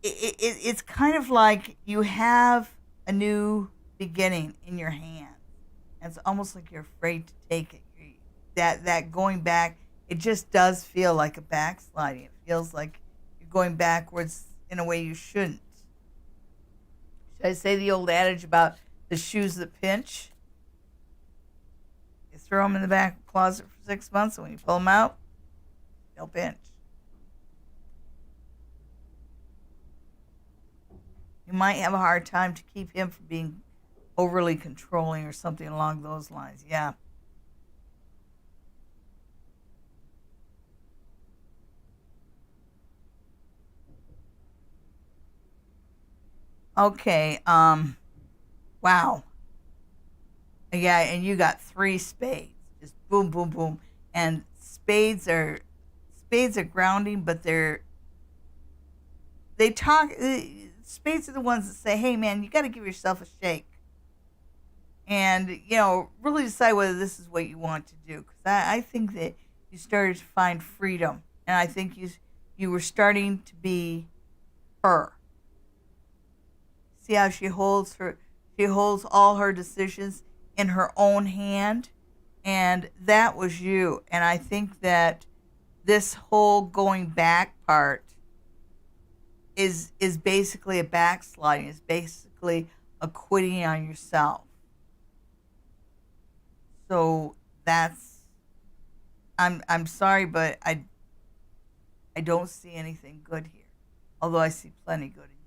it's kind of like you have a new beginning in your hand. And it's almost like you're afraid to take it. That going back, it just does feel like a backsliding. It feels like you're going backwards in a way you shouldn't. Should I say the old adage about the shoes that pinch? You throw them in the back closet for 6 months, and when you pull them out, they'll pinch. You might have a hard time to keep him from being overly controlling or something along those lines. Yeah. Okay. Wow. Yeah, and you got 3 spades. Just boom, boom, boom. And spades are grounding, but they're they talk. Spades are the ones that say, "Hey, man, you got to give yourself a shake, and really decide whether this is what you want to do." Because I think that you started to find freedom, and I think you were starting to be her. See how she holds all her decisions in her own hand, and that was you. And I think that this whole going back part is basically a backsliding. Is basically a quitting on yourself. So I'm sorry, but I don't see anything good here. Although I see plenty good in you.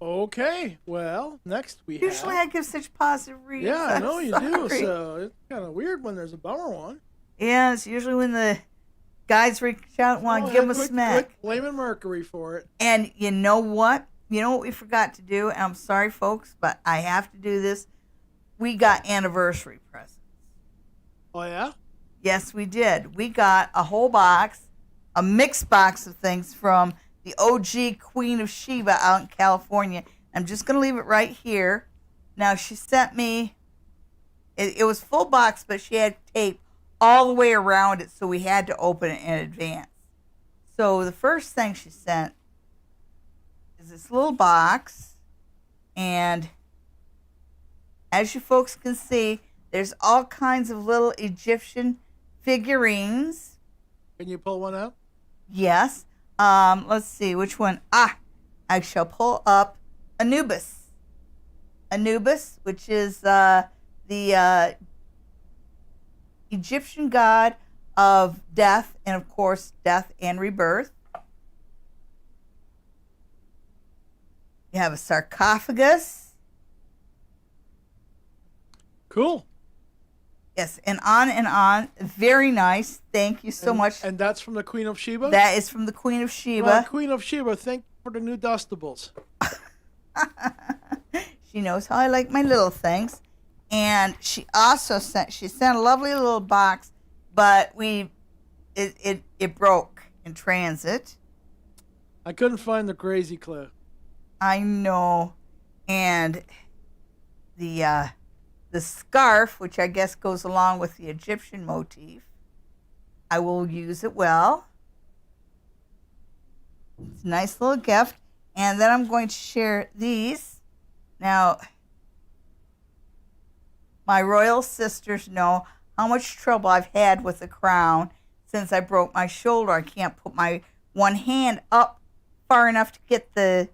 Okay, well, next we Usually have... I give such positive readings. Yeah, I know you do, Sorry. so it's kind of weird when there's a bummer one. Yeah, it's usually when the guys reach out and want to give them a smack. Quit blaming Mercury for it. And you know what? You know what we forgot to do? And I'm sorry, folks, but I have to do this. We got anniversary presents. Oh, yeah? Yes, we did. We got a whole box, a mixed box of things from the OG Queen of Sheba out in California. I'm just going to leave it right here. Now, she sent me, it was full box, but she had tape all the way around it, so we had to open it in advance. So the first thing she sent is this little box, and as you folks can see, there's all kinds of little Egyptian figurines. Can you pull one out? Yes. Let's see which one. I shall pull up Anubis. Anubis, which is the Egyptian god of death, and of course, death and rebirth. You have a sarcophagus. Cool. Yes, and on and on. Very nice. Thank you so much. And that's from the Queen of Sheba? That is from the Queen of Sheba. Well, Queen of Sheba, thank you for the new dustables. She knows how I like my little things. And she also sent a lovely little box, but it broke in transit. I couldn't find the crazy clue. I know. And the scarf, which I guess goes along with the Egyptian motif, I will use it well. It's a nice little gift. And then I'm going to share these. Now, my royal sisters know how much trouble I've had with the crown since I broke my shoulder. I can't put my one hand up far enough to get the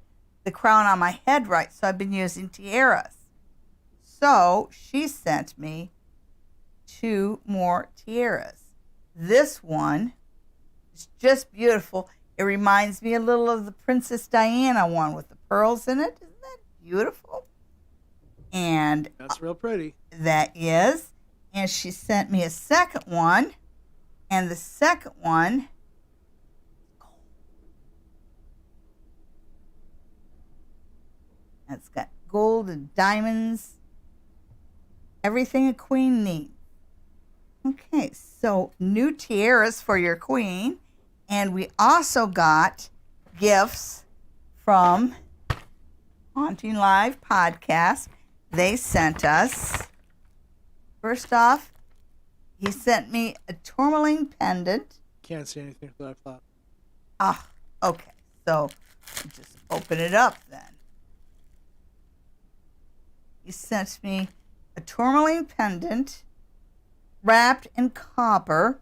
crown on my head right, so I've been using tiaras. So she sent me 2 more tiaras. This one is just beautiful. It reminds me a little of the Princess Diana one with the pearls in it. Isn't that beautiful? And that's real pretty. That is. And she sent me a second one. And the second one, it's got gold and diamonds. Everything a queen needs. Okay, so new tiaras for your queen. And we also got gifts from Haunting Live Podcast. They sent us, first off, he sent me a tourmaline pendant. Can't see anything from that flap. Okay. So just open it up then. He sent me a tourmaline pendant wrapped in copper.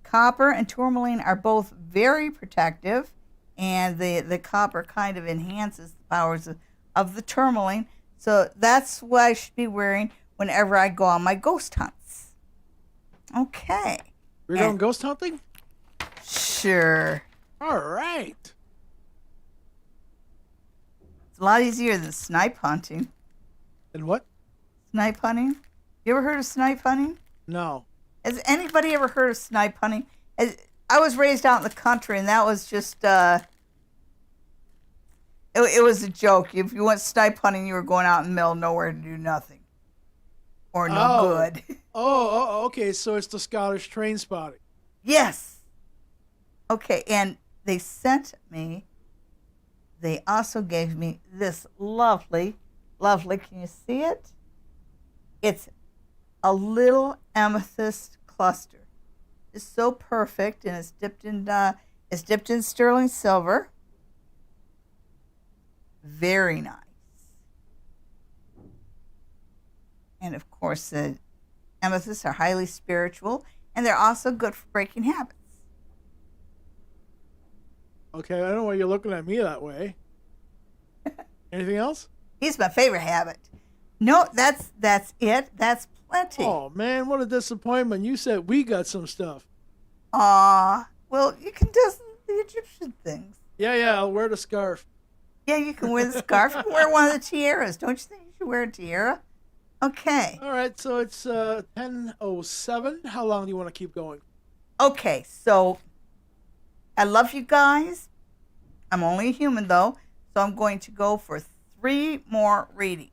Copper and tourmaline are both very protective, and the copper kind of enhances the powers of the tourmaline. So that's what I should be wearing whenever I go on my ghost hunts. Okay. We're going ghost hunting? Sure. All right. It's a lot easier than snipe hunting. And what? Snipe hunting? You ever heard of snipe hunting? No. Has anybody ever heard of snipe hunting? I was raised out in the country, and that was just, it was a joke. If you went snipe hunting, you were going out in the middle of nowhere to do nothing. Or no good. Okay, so it's the Scottish train spotting. Yes. Okay, and they sent me, they also gave me this lovely, can you see it? It's a little amethyst cluster. It's so perfect, and it's dipped in sterling silver. Very nice. And of course, the amethysts are highly spiritual, and they're also good for breaking habits. Okay, I don't know why you're looking at me that way. Anything else? He's my favorite habit. No, that's it. That's plenty. Oh, man, what a disappointment. You said we got some stuff. Well, you can do the Egyptian things. Yeah, I'll wear the scarf. Yeah, you can wear the scarf. You can wear one of the tiaras. Don't you think you should wear a tiara? Okay. All right, so it's 10:07. How long do you want to keep going? Okay, so I love you guys. I'm only a human, though, so I'm going to go for 3 more readings.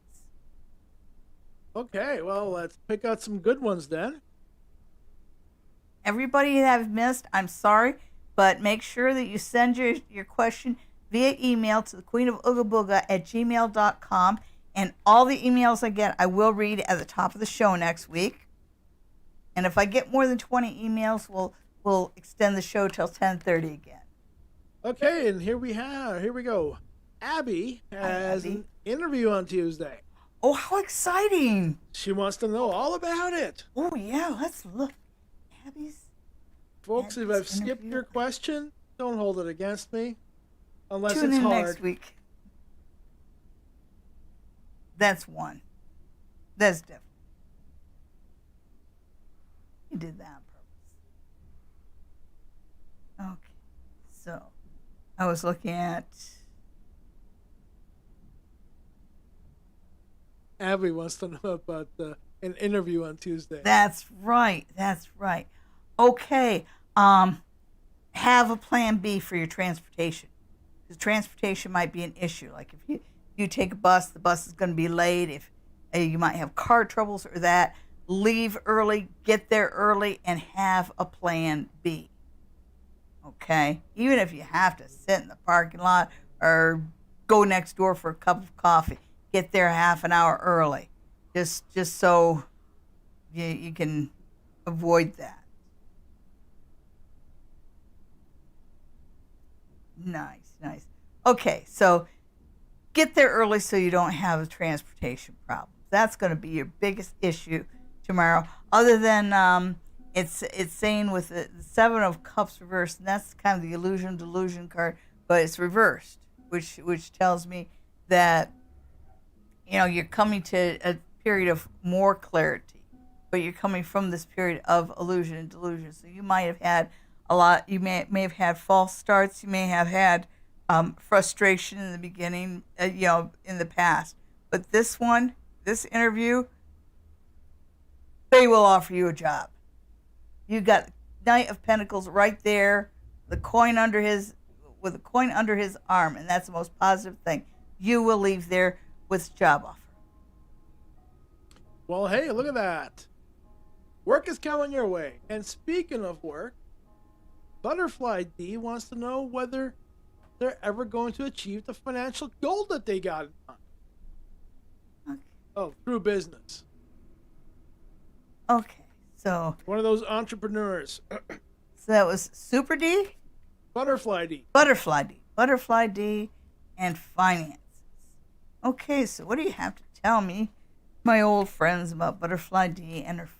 Okay, well, let's pick out some good ones then. Everybody that I've missed, I'm sorry, but make sure that you send your question via email to thequeenofoogaboga@gmail.com. And all the emails I get, I will read at the top of the show next week. And if I get more than 20 emails, we'll extend the show till 10:30 again. Okay, and here we go. Abby has an interview on Tuesday. Oh, how exciting. She wants to know all about it. Oh, yeah, let's look. Folks, if I've skipped your question, don't hold it against me. Unless Tune it's in hard. next week. That's one. That's different. You did that on purpose. Okay. So, I was looking at... Abby wants to know about an interview on Tuesday. That's right. Okay. Have a plan B for your transportation. Because transportation might be an issue. Like if you take a bus, the bus is going to be late. If you might have car troubles or that, leave early, get there early, and have a plan B. Okay? Even if you have to sit in the parking lot or go next door for a cup of coffee, get there half an hour early. Just so you can avoid that. Nice. Okay, so get there early so you don't have a transportation problem. That's going to be your biggest issue tomorrow. Other than it's saying with the 7 of Cups reversed, and that's kind of the delusion card, but it's reversed, which tells me that you're coming to a period of more clarity, but you're coming from this period of illusion and delusion. So you might have had a lot. You may have had false starts. You may have had frustration in the beginning, in the past. But this interview, they will offer you a job. You got Knight of Pentacles right there, with a coin under his arm, and that's the most positive thing. You will leave there with a job offer. Well, hey, look at that. Work is coming your way. And speaking of work, Butterfly D wants to know whether they're ever going to achieve the financial goal that they got on. Okay. Oh, through business. Okay, so... One of those entrepreneurs. So that was Super D? Butterfly D. Butterfly D and finances. Okay, so what do you have to tell me, my old friends, about Butterfly D and her finances?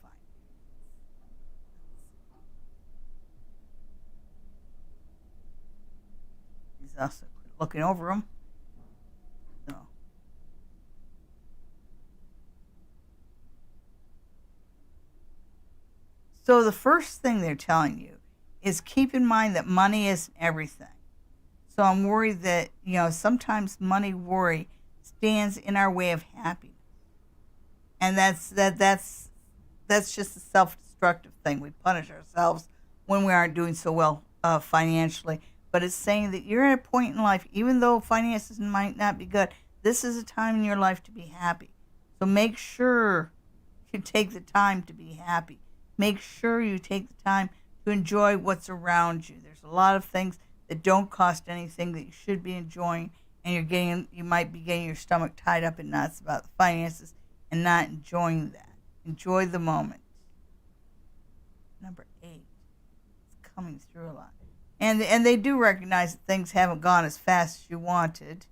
He's also looking over them. So the first thing they're telling you is keep in mind that money isn't everything. So I'm worried that, sometimes money worry stands in our way of happiness. And that's just a self-destructive thing. We punish ourselves when we aren't doing so well financially. But it's saying that you're at a point in life, even though finances might not be good, this is a time in your life to be happy. So make sure you take the time to be happy. Make sure you take the time to enjoy what's around you. There's a lot of things that don't cost anything, that you should be enjoying, and you might be getting your stomach tied up in knots about the finances and not enjoying that. Enjoy the moment. Number 8. It's coming through a lot. And they do recognize that things haven't gone as fast as you wanted.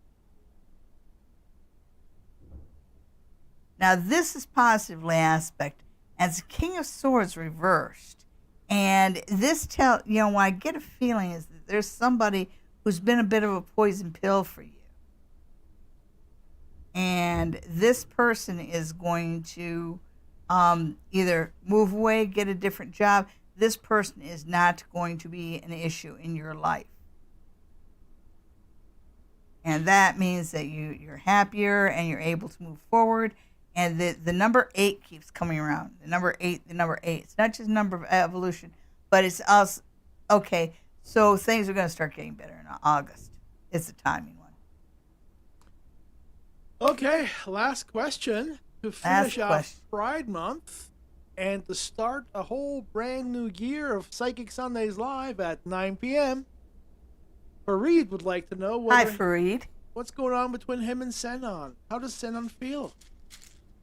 Now this is positively aspect as the King of Swords reversed. And this when I get a feeling is that there's somebody who's been a bit of a poison pill for you. And this person is going to either move away, get a different job. This person is not going to be an issue in your life. And that means that you're happier and you're able to move forward. And the number 8 keeps coming around. The number 8. It's not just a number of evolution, but it's also, okay, so things are going to start getting better in August. It's a timing one. Okay, last question to finish off Pride Month and to start a whole brand new year of Psychic Sundays Live at 9 p.m. Fareed would like to know Hi, Fareed. What's going on between him and Senon? How does Senon feel?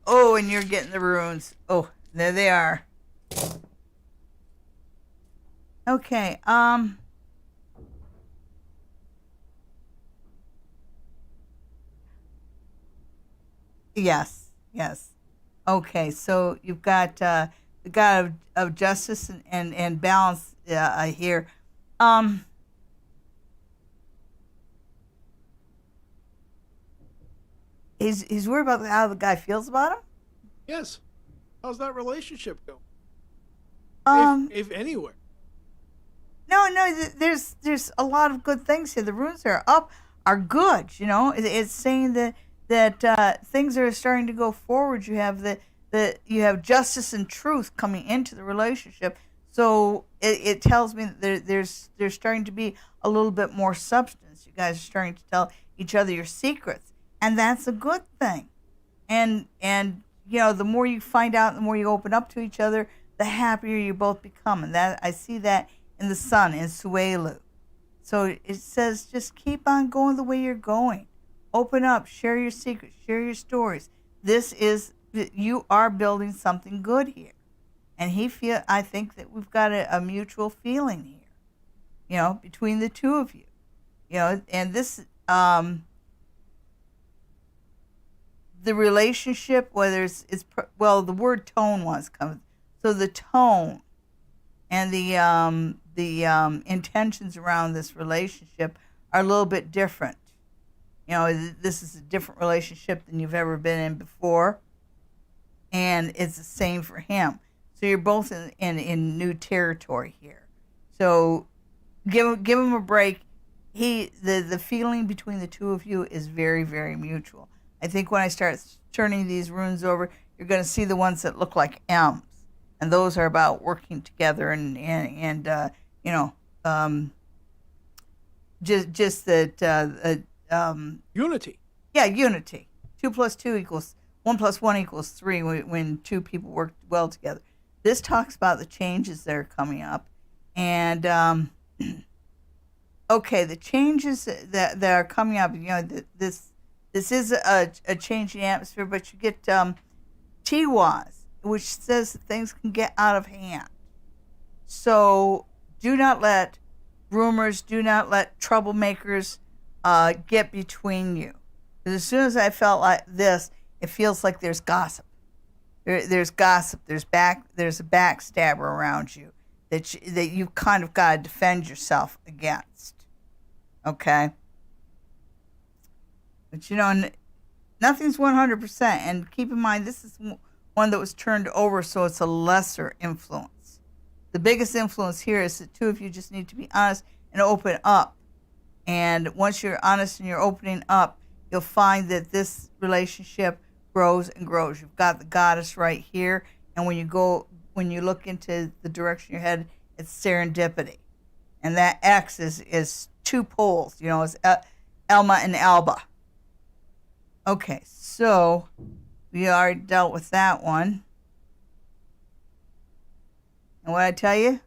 Oh, and you're getting the runes. Oh, there they are. Okay, yes. Okay, so you've got the God of justice and balance here. He's worried about how the guy feels about him? Yes. How's that relationship go? If anywhere. No, there's a lot of good things here. The runes are good, It's saying that things are starting to go forward. You have you have justice and truth coming into the relationship. So it tells me that there's starting to be a little bit more substance. You guys are starting to tell each other your secrets, and that's a good thing. And the more you find out, the more you open up to each other, the happier you both become. And that I see that in the sun, in Suelu. So it says just keep on going the way you're going. Open up, share your secrets, share your stories. You are building something good here. And I think that we've got a mutual feeling here, between the two of you. And this, the relationship, whether the word tone was coming. So the tone and the intentions around this relationship are a little bit different. This is a different relationship than you've ever been in before, and it's the same for him. So you're both in new territory here. So give him a break. The feeling between the two of you is very, very mutual. I think when I start turning these runes over, you're going to see the ones that look like M's, and those are about working together and just that. Unity. Yeah, unity. 2 + 2 = 1 + 1 = 3 when two people work well together. This talks about the changes that are coming up. And, okay, the changes that are coming up, this is a change in atmosphere, but you get Tiwaz, which says that things can get out of hand. So do not let rumors, do not let troublemakers get between you. Because as soon as I felt like this, it feels like there's gossip. There's gossip. There's a backstabber around you that you kind of got to defend yourself against. Okay? But nothing's 100%. And keep in mind, this is one that was turned over, so it's a lesser influence. The biggest influence here is the two of you just need to be honest and open up. And once you're honest and you're opening up, you'll find that this relationship grows and grows. You've got the goddess right here, and when you look into the direction you're headed, it's serendipity. And that X is 2 poles, it's Elma and Alba. Okay, so we already dealt with that one. And what I tell you,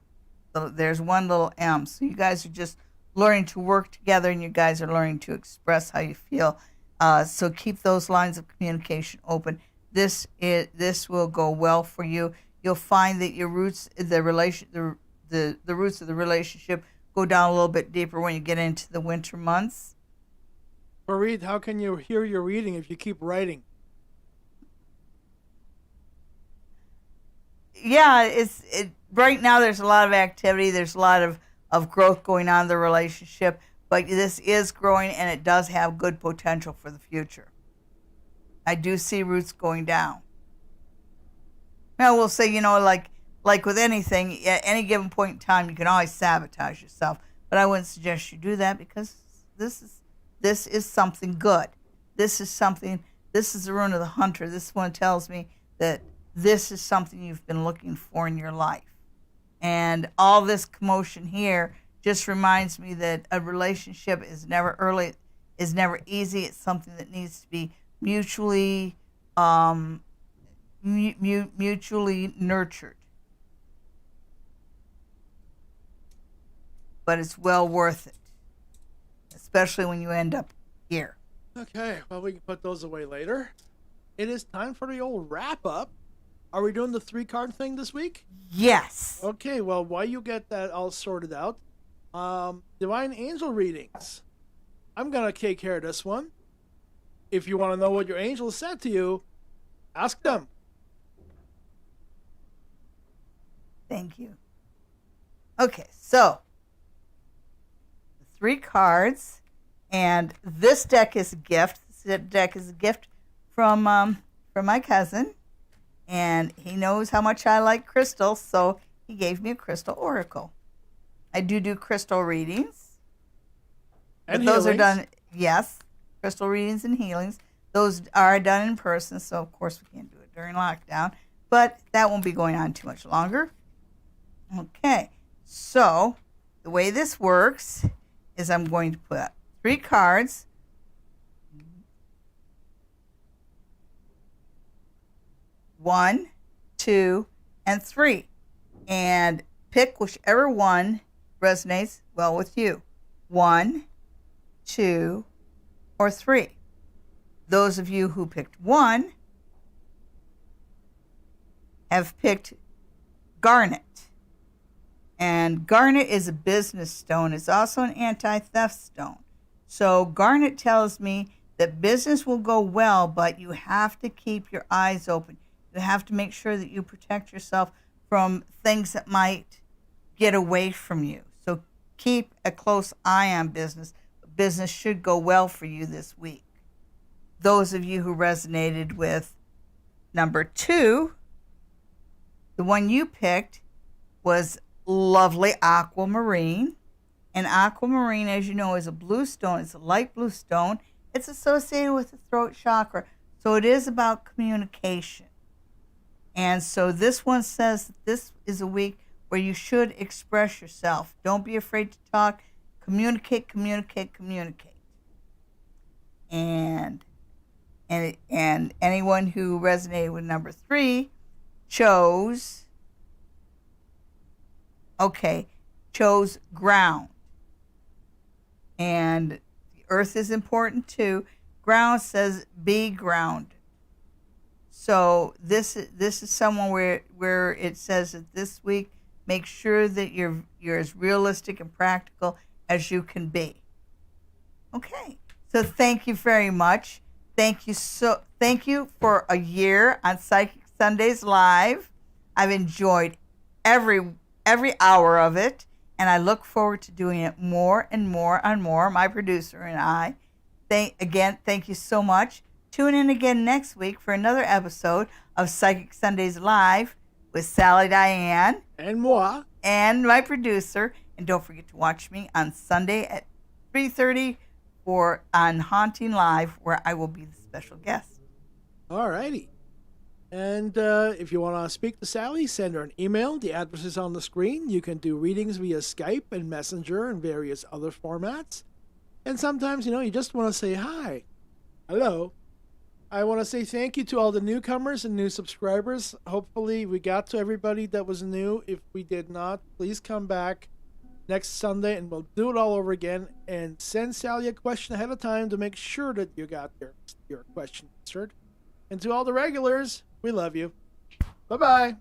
there's one little M. So you guys are just learning to work together, and you guys are learning to express how you feel. So keep those lines of communication open. This will go well for you. You'll find that your roots, the roots of the relationship go down a little bit deeper when you get into the winter months. Fareed, how can you hear your reading if you keep writing? Yeah, right now there's a lot of activity. There's a lot of growth going on in the relationship, but this is growing and it does have good potential for the future. I do see roots going down. Now we'll say, like with anything, at any given point in time, you can always sabotage yourself. But I wouldn't suggest you do that because this is something good. This is the rune of the hunter. This one tells me that this is something you've been looking for in your life. And all this commotion here just reminds me that a relationship is never easy. It's something that needs to be mutually nurtured. But it's well worth it, especially when you end up here. Okay, well, we can put those away later. It is time for the old wrap-up. Are we doing the 3-card thing this week? Yes. Okay, well, while you get that all sorted out, Divine Angel readings. I'm going to take care of this one. If you want to know what your angel said to you, ask them. Thank you. Okay, so 3 cards, and this deck is a gift. This deck is a gift from my cousin, and he knows how much I like crystals, so he gave me a crystal oracle. I do crystal readings. And those healings. are done, yes, crystal readings and healings. Those are done in person, so of course we can't do it during lockdown, but that won't be going on too much longer. Okay, so the way this works is I'm going to put 3 cards. 1, 2, and 3. And pick whichever one resonates well with you. 1, 2, or 3. Those of you who picked 1 have picked garnet. And garnet is a business stone. It's also an anti-theft stone. So garnet tells me that business will go well, but you have to keep your eyes open. You have to make sure that you protect yourself from things that might get away from you. So keep a close eye on business. Business should go well for you this week. Those of you who resonated with number 2, the one you picked was lovely aquamarine. And aquamarine, as you know, is a blue stone. It's a light blue stone. It's associated with the throat chakra. So it is about communication. And so this one says that this is a week where you should express yourself. Don't be afraid to talk. Communicate. And anyone who resonated with number 3 chose ground. And the earth is important too. Ground says be grounded. So this is someone where it says that this week, make sure that you're as realistic and practical as you can be. Okay. So thank you very much. Thank you for a year on Psychic Sundays Live. I've enjoyed every hour of it, and I look forward to doing it more and more and more. My producer and I. Thank you so much. Tune in again next week for another episode of Psychic Sundays Live with Sally, Diane, and moi, and my producer. And don't forget to watch me on Sunday at 3:30 on Haunting Live, where I will be the special guest. All righty. And if you want to speak to Sally, send her an email. The address is on the screen. You can do readings via Skype and Messenger and various other formats. And sometimes, you just want to say hi. Hello. I want to say thank you to all the newcomers and new subscribers. Hopefully we got to everybody that was new. If we did not, please come back next Sunday, and we'll do it all over again. And send Sally a question ahead of time to make sure that you got your question answered. And to all the regulars, we love you. Bye-bye.